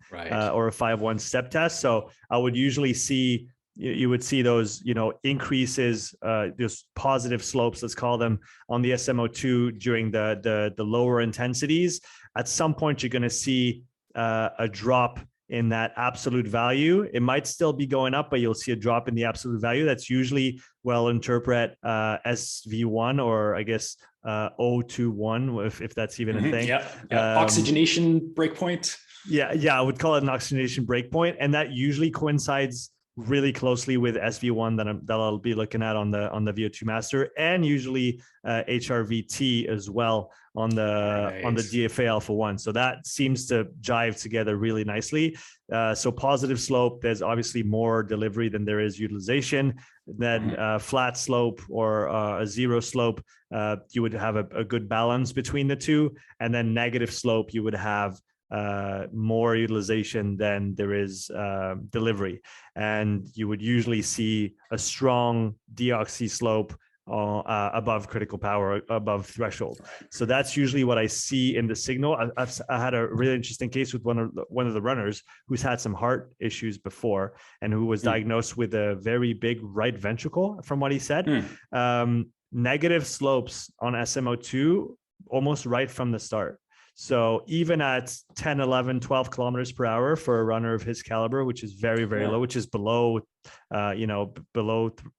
or a 5-1 step test. So I would usually see, you would see those, increases, just positive slopes, let's call them, on the SmO2 during the lower intensities. At some point, you're going to see a drop in that absolute value. It might still be going up, but you'll see a drop in the absolute value. That's usually, well, interpret SV1, or I guess O21, if that's even a thing. Oxygenation breakpoint. I would call it an oxygenation breakpoint, and that usually coincides really closely with SV1 that I'll be looking at on the VO2 master, and usually HRVT as well on the DFA alpha 1. So that seems to jive together really nicely. So positive slope, there's obviously more delivery than there is utilization. Then flat slope or a zero slope, you would have a good balance between the two. And then negative slope, you would have more utilization than there is delivery, and you would usually see a strong deoxy slope above critical power, above threshold. So that's usually what I see in the signal. I had a really interesting case with one of the runners who's had some heart issues before, and who was diagnosed with a very big right ventricle, from what he said. Negative slopes on SmO2 almost right from the start. So even at 10, 11, 12 kilometers per hour for a runner of his caliber, which is very, very low, which is below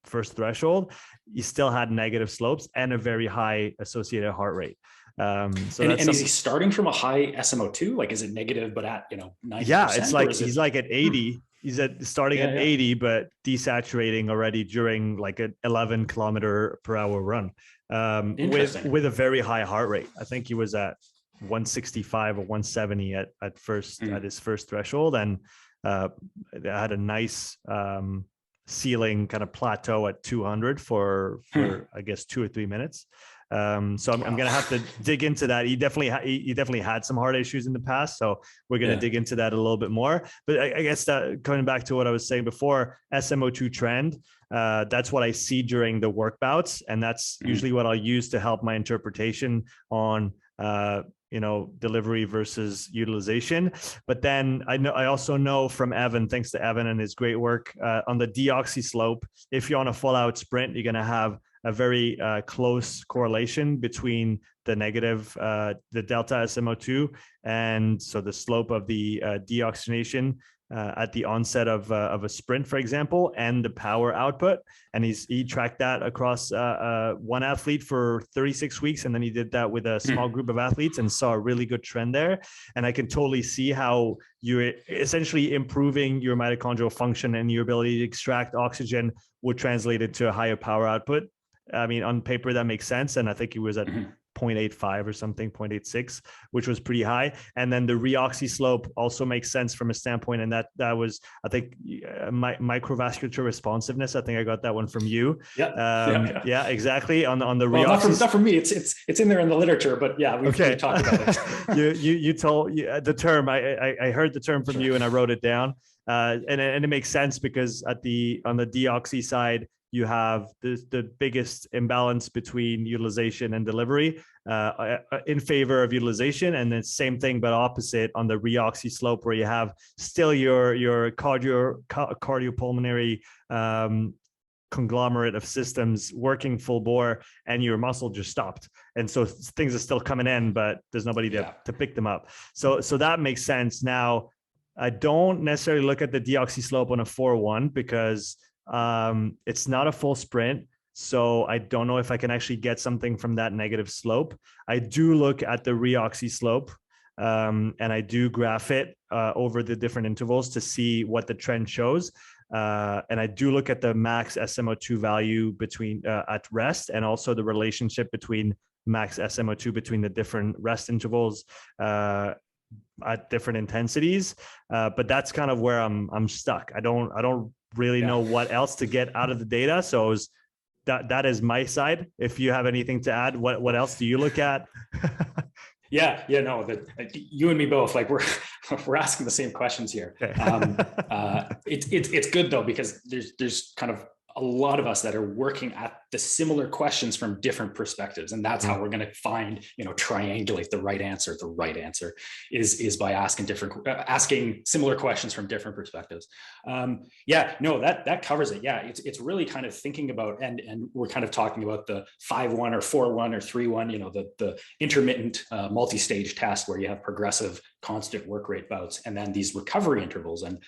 first threshold, he still had negative slopes and a very high associated heart rate. Is he starting from a high SmO2? Like, is it negative, but at 90%? Yeah, it's like he's like at 80. He's starting at 80, but desaturating already during like an 11 kilometer per hour run with a very high heart rate. I think he was at 165 or 170 at his first threshold, and had a nice ceiling kind of plateau at 200 for I guess 2 or 3 minutes. So I'm going to have to dig into that. He definitely had some heart issues in the past, so we're going to dig into that a little bit more. But I guess that, coming back to what I was saying before, SmO2 trend, that's what I see during the work bouts, and that's usually what I'll use to help my interpretation on delivery versus utilization. But then I also know from Evan, thanks to Evan and his great work on the deoxy slope, if you're on a full out sprint, you're going to have a very close correlation between the negative, the delta SmO2, and so the slope of the deoxygenation at the onset of a sprint, for example, and the power output. And he tracked that across one athlete for 36 weeks. And then he did that with a small group of athletes and saw a really good trend there. And I can totally see how you're essentially improving your mitochondrial function and your ability to extract oxygen would translate into a higher power output. I mean, on paper, that makes sense. And I think he was at 0.85 or something, 0.86, which was pretty high. And then the reoxy slope also makes sense from a standpoint. And that was, I think, microvasculature responsiveness. I think I got that one from you. Yeah, exactly. On the reoxy. Not from me. It's in there in the literature, but yeah, we've talked about it. you told the term. I heard the term from you and I wrote it down. And it makes sense because on the deoxy side, you have the biggest imbalance between utilization and delivery in favor of utilization. And then same thing, but opposite on the reoxy slope, where you have still your cardiopulmonary conglomerate of systems working full bore and your muscle just stopped. And so things are still coming in, but there's nobody to pick them up. So that makes sense. Now, I don't necessarily look at the deoxy slope on a 4-1 because it's not a full sprint. So I don't know if I can actually get something from that negative slope. I do look at the reoxy slope and I do graph it over the different intervals to see what the trend shows. And I do look at the max SmO2 value between at rest, and also the relationship between max SmO2 between the different rest intervals at different intensities. But that's kind of where I'm stuck. I don't really know what else to get out of the data. So that is my side. If you have anything to add, what else do you look at? No, you and me both, like we're asking the same questions here. Okay. It's good though, because there's kind of a lot of us that are working at the similar questions from different perspectives. And that's how we're going to find, triangulate the right answer. The right answer is by asking similar questions from different perspectives. That covers it. Yeah. It's really kind of thinking about, and we're kind of talking about the 5-1 or 4-1 or 3-1, the intermittent multi-stage test where you have progressive constant work rate bouts, and then these recovery intervals, and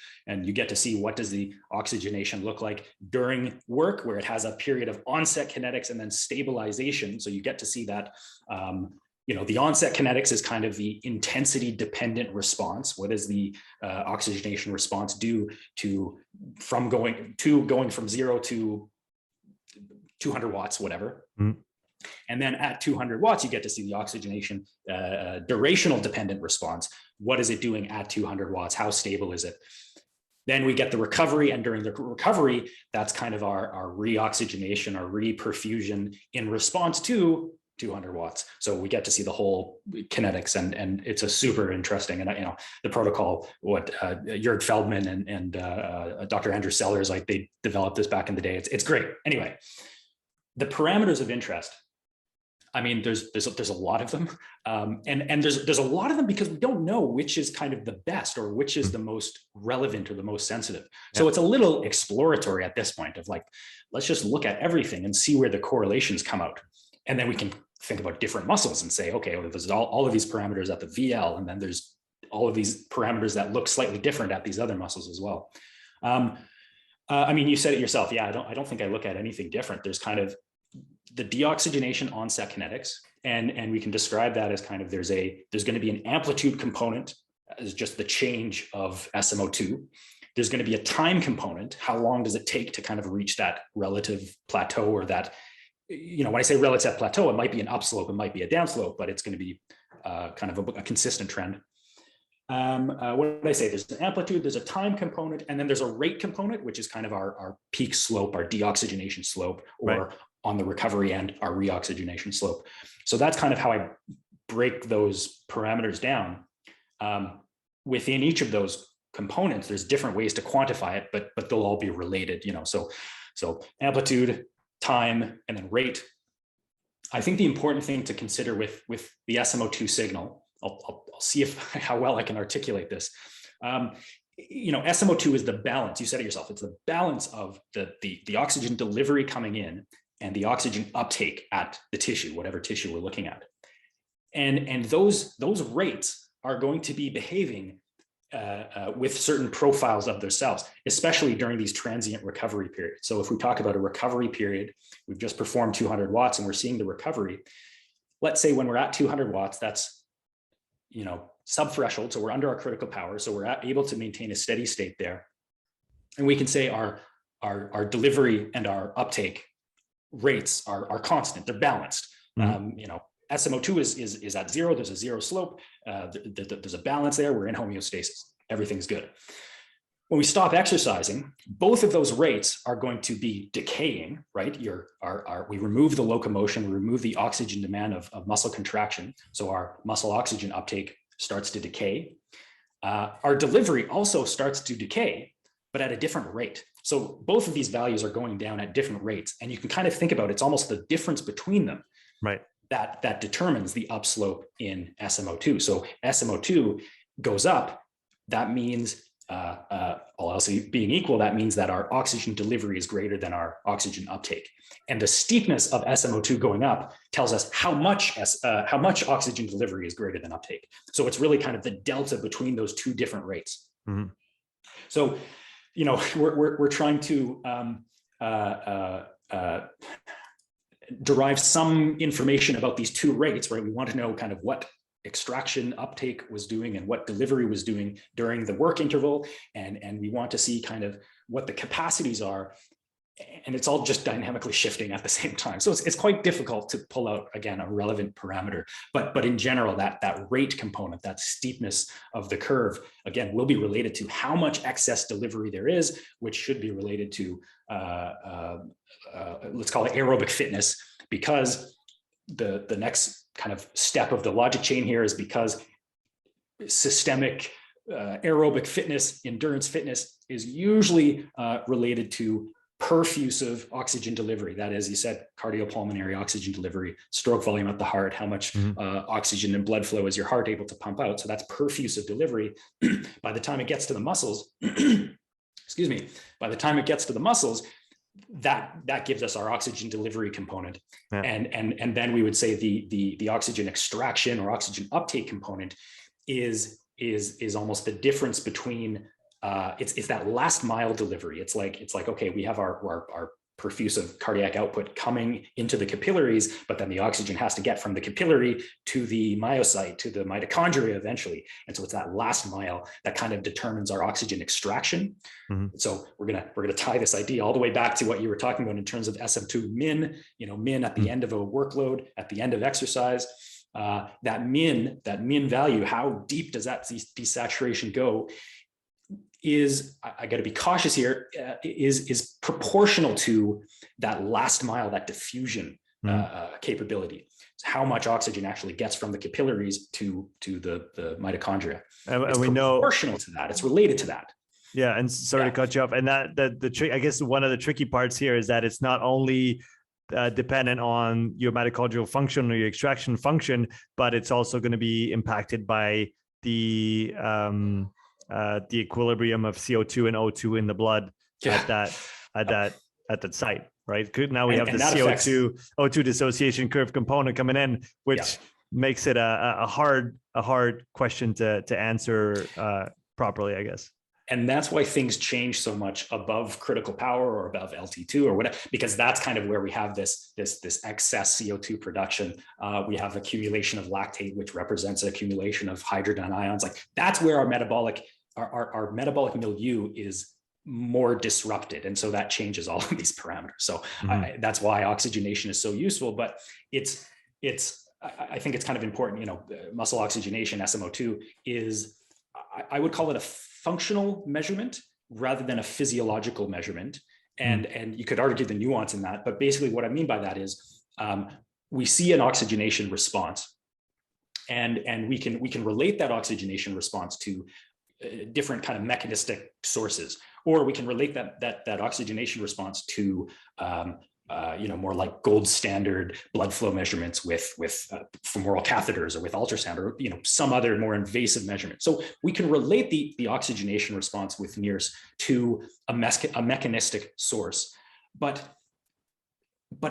you get to see what does the oxygenation look like during work, where it has a period of onset kinetics and then stabilization. So you get to see that, the onset kinetics is kind of the intensity dependent response. What does the oxygenation response do going from 0 to 200 watts, whatever. And then at 200 watts, you get to see the oxygenation durational dependent response. What is it doing at 200 watts? How stable is it? Then we get the recovery, and during the recovery, that's kind of our reoxygenation, our reperfusion in response to 200 watts. So we get to see the whole kinetics, and it's a super interesting, and the protocol, what Jörg Feldman and Dr. Andrew Sellers, like they developed this back in the day. It's great. Anyway, the parameters of interest. I mean, there's a lot of them, and there's a lot of them because we don't know which is kind of the best or which is the most relevant or the most sensitive. So it's a little exploratory at this point of like, let's just look at everything and see where the correlations come out, and then we can think about different muscles and say, okay, well, there's all of these parameters at the VL, and then there's all of these parameters that look slightly different at these other muscles as well. I mean, you said it yourself. Yeah, I don't think I look at anything different. There's kind of the deoxygenation onset kinetics, and we can describe that as kind of there's going to be an amplitude component as just the change of SmO2. There's going to be a time component. How long does it take to kind of reach that relative plateau, or that, when I say relative plateau, it might be an upslope, it might be a downslope, but it's going to be kind of a consistent trend. What did I say? There's an amplitude, there's a time component, and then there's a rate component, which is kind of our peak slope, our deoxygenation slope, or on the recovery end, our reoxygenation slope. So that's kind of how I break those parameters down. Within each of those components, there's different ways to quantify it, but they'll all be related, so amplitude, time, and then rate. I think the important thing to consider with the SmO2 signal I'll see how well I can articulate this. SmO2 is the balance. You said it yourself. It's the balance of the oxygen delivery coming in and the oxygen uptake at the tissue, whatever tissue we're looking at. And those rates are going to be behaving with certain profiles of their cells, especially during these transient recovery periods. So if we talk about a recovery period, we've just performed 200 watts and we're seeing the recovery. Let's say when we're at 200 watts, that's, sub-threshold. So we're under our critical power. So we're able to maintain a steady state there. And we can say our delivery and our uptake rates are constant, they're balanced. SmO2 is at zero. There's a zero slope. There's a balance there. We're in homeostasis. Everything's good. When we stop exercising, both of those rates are going to be decaying, right? We remove the locomotion, we remove the oxygen demand of muscle contraction. So our muscle oxygen uptake starts to decay. Our delivery also starts to decay, but at a different rate. So both of these values are going down at different rates. And you can kind of think about it's almost the difference between them. Right. That determines the upslope in SmO2. So SmO2 goes up. That means, all else being equal, that means that our oxygen delivery is greater than our oxygen uptake. And the steepness of SmO2 going up tells us how much oxygen delivery is greater than uptake. So it's really kind of the delta between those two different rates. Mm-hmm. So, we're trying to derive some information about these two rates, right? We want to know kind of what extraction uptake was doing and what delivery was doing during the work interval. And we want to see kind of what the capacities are. And it's all just dynamically shifting at the same time. So it's quite difficult to pull out, again, a relevant parameter. But in general, that rate component, that steepness of the curve, again, will be related to how much excess delivery there is, which should be related to, let's call it aerobic fitness, because the next kind of step of the logic chain here is because systemic aerobic fitness, endurance fitness is usually related to perfusive oxygen delivery. That is, you said, cardiopulmonary oxygen delivery, stroke volume at the heart, how much oxygen and blood flow is your heart able to pump out. So that's perfusive delivery. By the time it gets to the muscles, excuse me, by the time it gets to the muscles, that gives us our oxygen delivery component. Yeah. And then we would say the oxygen extraction or oxygen uptake component is almost the difference between it's that last mile delivery. It's like, okay, we have our perfusive cardiac output coming into the capillaries, but then the oxygen has to get from the capillary to the myocyte, to the mitochondria eventually. And so it's that last mile that kind of determines our oxygen extraction. Mm-hmm. So we're gonna tie this idea all the way back to what you were talking about in terms of SmO2 min, min at the end of a workload, at the end of exercise. That min value, how deep does that desaturation go? I got to be cautious here, is proportional to that last mile, that diffusion capability. So how much oxygen actually gets from the capillaries to the mitochondria. And we know proportional to that. It's related to that. Yeah, and sorry to cut you off. And the trick, I guess, one of the tricky parts here is that it's not only dependent on your mitochondrial function or your extraction function, but it's also going to be impacted by the equilibrium of CO2 and O2 in the blood at that site, right? Now we have the CO2 O2 dissociation curve component coming in, which makes it a hard question to answer properly, I guess. And that's why things change so much above critical power or above LT2 or whatever, because that's kind of where we have this excess CO2 production. We have accumulation of lactate, which represents accumulation of hydrogen ions. Like that's where our metabolic milieu is more disrupted. And so that changes all of these parameters. So that's why oxygenation is so useful, but I think it's kind of important, muscle oxygenation, SmO2 is, I would call it a functional measurement rather than a physiological measurement. And you could argue the nuance in that, but basically what I mean by that is we see an oxygenation response and we can relate that oxygenation response to different kind of mechanistic sources, or we can relate that oxygenation response to more like gold standard blood flow measurements with femoral catheters or with ultrasound or, some other more invasive measurement. So we can relate the oxygenation response with NIRS to a mechanistic source, but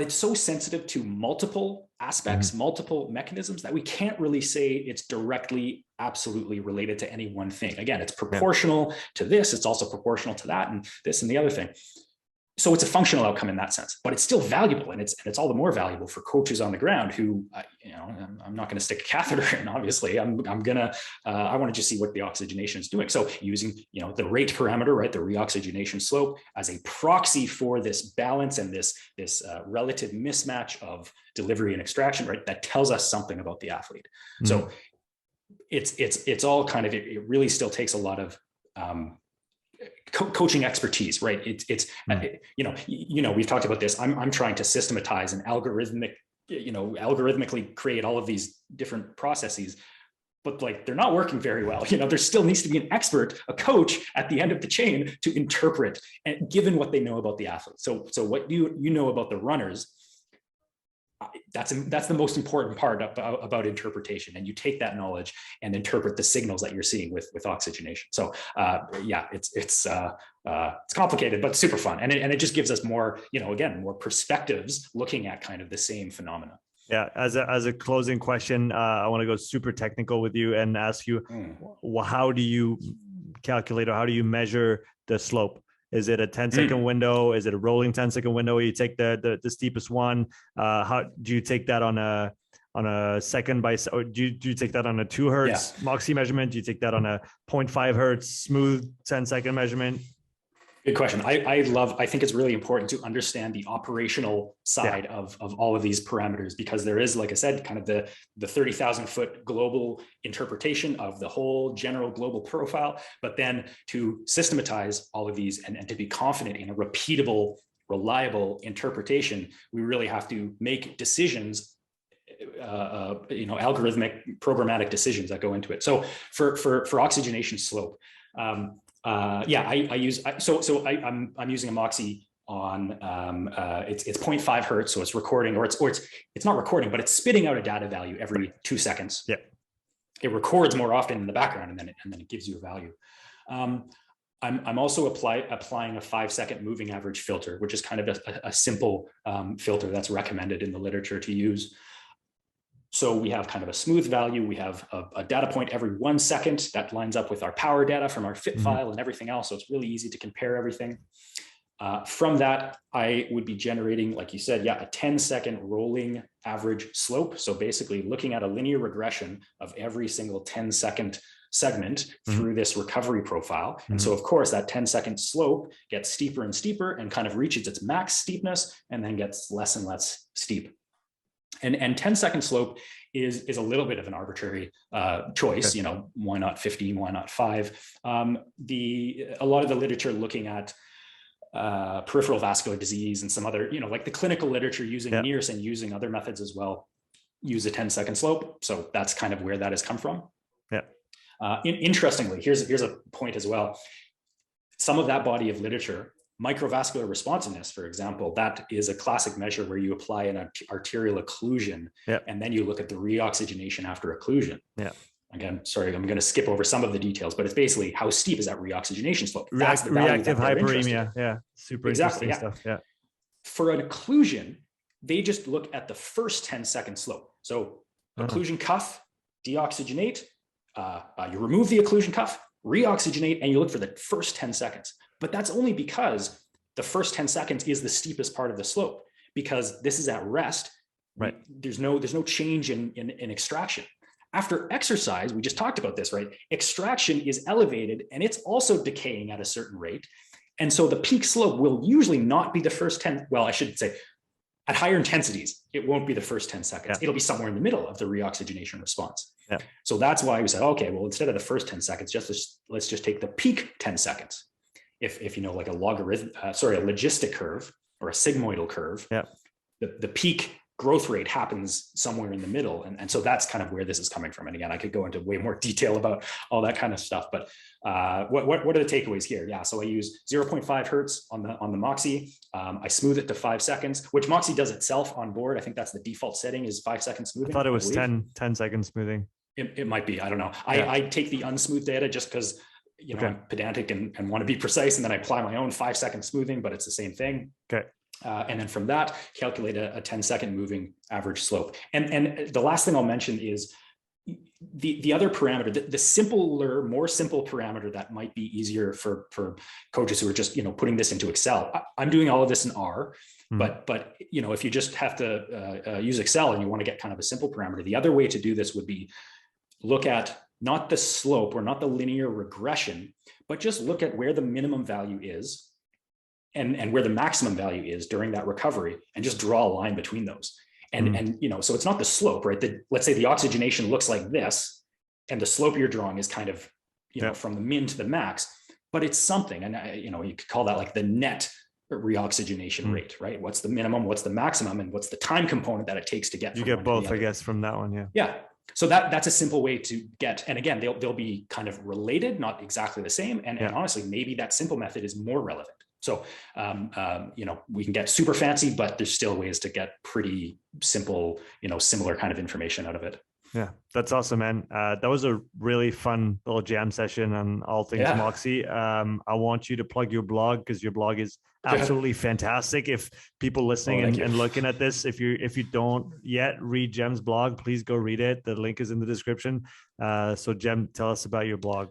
it's so sensitive to multiple aspects, multiple mechanisms, that we can't really say it's directly, absolutely related to any one thing. Again, it's proportional to this, it's also proportional to that, and this and the other thing. So it's a functional outcome in that sense, but it's still valuable, and it's all the more valuable for coaches on the ground who, I'm not going to stick a catheter in. Obviously, I want to just see what the oxygenation is doing. So using the rate parameter, right, the reoxygenation slope, as a proxy for this balance and this relative mismatch of delivery and extraction, right, that tells us something about the athlete. So it's all kind of, it really still takes a lot of coaching expertise, right? We've talked about this. I'm trying to systematize and algorithmically create all of these different processes, but they're not working very well. There still needs to be an expert, a coach at the end of the chain to interpret, and given what they know about the athlete. So what you know about the runners, that's the most important part about interpretation, and you take that knowledge and interpret the signals that you're seeing with oxygenation. So it's complicated but super fun, and it just gives us more more perspectives looking at kind of the same phenomena. Yeah, as a closing question, I want to go super technical with you and ask you, how do you calculate, or how do you measure the slope? Is it a 10-second window? Is it a rolling 10-second window? You take the steepest one. How do you take that on a second by, or do you take that on a 2 hertz Moxy measurement? Do you take that on a 0.5 hertz smooth 10-second measurement? Good question. I think it's really important to understand the operational side of all of these parameters, because there is, like I said, kind of the 30,000 foot global interpretation of the whole general global profile, but then to systematize all of these and to be confident in a repeatable, reliable interpretation, we really have to make decisions, algorithmic programmatic decisions that go into it. So for oxygenation slope, I'm using a Moxy on it's 0.5 hertz, so it's recording, or it's not recording, but it's spitting out a data value every 2 seconds. It records more often in the background, and then it gives you a value. I'm also applying a 5-second moving average filter, which is kind of a simple filter that's recommended in the literature to use. So we have kind of a smooth value. We have a data point every 1 second that lines up with our power data from our fit file and everything else. So it's really easy to compare everything. From that, I would be generating, like you said, a 10-second rolling average slope. So basically looking at a linear regression of every single 10-second segment through this recovery profile. And so of course that 10-second slope gets steeper and steeper and kind of reaches its max steepness and then gets less and less steep. And 10-second slope is a little bit of an arbitrary choice. Why not 15? Why not 5? A lot of the literature looking at peripheral vascular disease and some other, like the clinical literature using NIRS and using other methods as well, use a 10-second slope. So that's kind of where that has come from. Interestingly, here's a point as well. Some of that body of literature, microvascular responsiveness, for example, that is a classic measure where you apply an arterial occlusion and then you look at the reoxygenation after occlusion. Again, sorry, I'm going to skip over some of the details, but it's basically how steep is that reoxygenation slope? That's the reactive hyperemia. Super interesting stuff. For an occlusion, they just look at the first 10-second slope. So occlusion cuff, deoxygenate, you remove the occlusion cuff, reoxygenate, and you look for the first 10 seconds. But that's only because the first 10 seconds is the steepest part of the slope, because this is at rest. Right. There's no change in extraction. After exercise, we just talked about this, right? Extraction is elevated and it's also decaying at a certain rate. And so the peak slope will usually not be the first 10. Well, I should say at higher intensities, it won't be the first 10 seconds. It'll be somewhere in the middle of the reoxygenation response. So that's why we said, okay, well, instead of the first 10 seconds, let's just take the peak 10 seconds. If like a logarithm, a logistic curve or a sigmoidal curve, the peak growth rate happens somewhere in the middle. And so that's kind of where this is coming from. And again, I could go into way more detail about all that kind of stuff, but what are the takeaways here? Yeah, so I use 0.5 hertz on the Moxy. I smooth it to 5 seconds, which Moxy does itself on board. I think that's the default setting is 5 seconds smoothing. I thought it was 10 seconds smoothing. It might be, I don't know. Yeah. I take the unsmooth data just because, I'm pedantic and want to be precise. And then I apply my own 5 second smoothing, but it's the same thing. Okay. And then from that, calculate a 10-second moving average slope. And the last thing I'll mention is the other parameter, the simpler, more simple parameter that might be easier for coaches who are just, putting this into Excel. I'm doing all of this in R, but if you just have to use Excel and you want to get kind of a simple parameter, the other way to do this would be look at not the slope or not the linear regression, but just look at where the minimum value is and where the maximum value is during that recovery, and just draw a line between those. And so it's not the slope, right? Let's say the oxygenation looks like this, and the slope you're drawing is kind of, from the min to the max, but it's something. And, you could call that like the net reoxygenation rate, right? What's the minimum, what's the maximum, and what's the time component that it takes to get you get both, I guess, from that one. Yeah. Yeah. So that's a simple way to get, and again, they'll be kind of related, not exactly the same. And honestly, maybe that simple method is more relevant. So, we can get super fancy, but there's still ways to get pretty simple, similar kind of information out of it. Yeah, that's awesome, man. That was a really fun little jam session on all things Moxy. I want you to plug your blog, because your blog is absolutely fantastic. If people listening and looking at this, if you don't yet read Jem's blog, please go read it. The link is in the description. So Jem, tell us about your blog.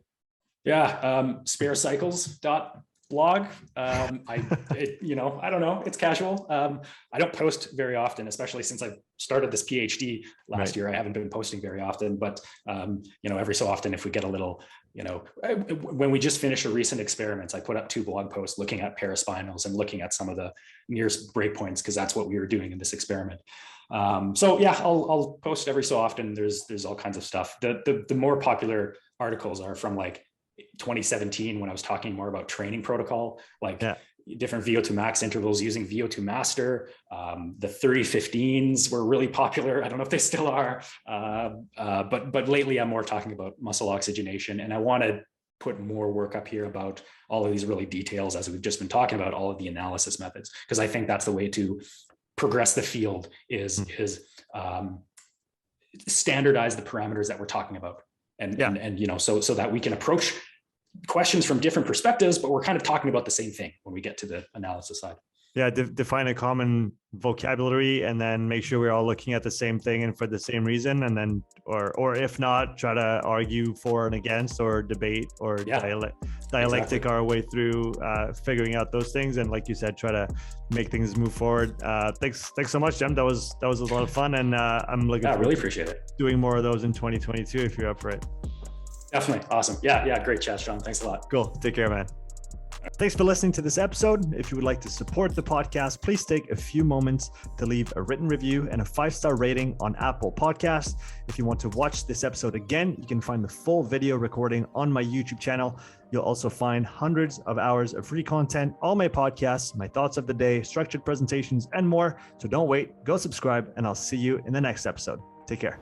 Yeah, sparecycles.blog. I don't know. It's casual. I don't post very often, especially since I started this PhD last year. I haven't been posting very often, but every so often, if we get a little, when we just finish a recent experiments, I put up 2 blog posts looking at paraspinals and looking at some of the nearest breakpoints, because that's what we were doing in this experiment. I'll post every so often. There's all kinds of stuff. The more popular articles are from like 2017, when I was talking more about training protocol, different VO2 max intervals using VO2 master. The 30-15s were really popular. I don't know if they still are, but lately I'm more talking about muscle oxygenation, and I want to put more work up here about all of these really details, as we've just been talking about, all of the analysis methods, because I think that's the way to progress the field is standardize the parameters that we're talking about. And so that we can approach questions from different perspectives, but we're kind of talking about the same thing when we get to the analysis side. Yeah, define a common vocabulary, and then make sure we're all looking at the same thing and for the same reason, and then or if not, try to argue for and against, or debate, or dialectic our way through figuring out those things. And like you said, try to make things move forward. Thanks so much, Jem. That was a lot of fun, and I'm looking forward really appreciate it. Doing more of those in 2022 if you're up for it. Definitely. Awesome. Yeah. Great chat, Sean. Thanks a lot. Cool. Take care, man. Thanks for listening to this episode. If you would like to support the podcast, please take a few moments to leave a written review and a 5-star rating on Apple Podcasts. If you want to watch this episode again, you can find the full video recording on my YouTube channel. You'll also find hundreds of hours of free content, all my podcasts, my thoughts of the day, structured presentations, and more. So don't wait, go subscribe, and I'll see you in the next episode. Take care.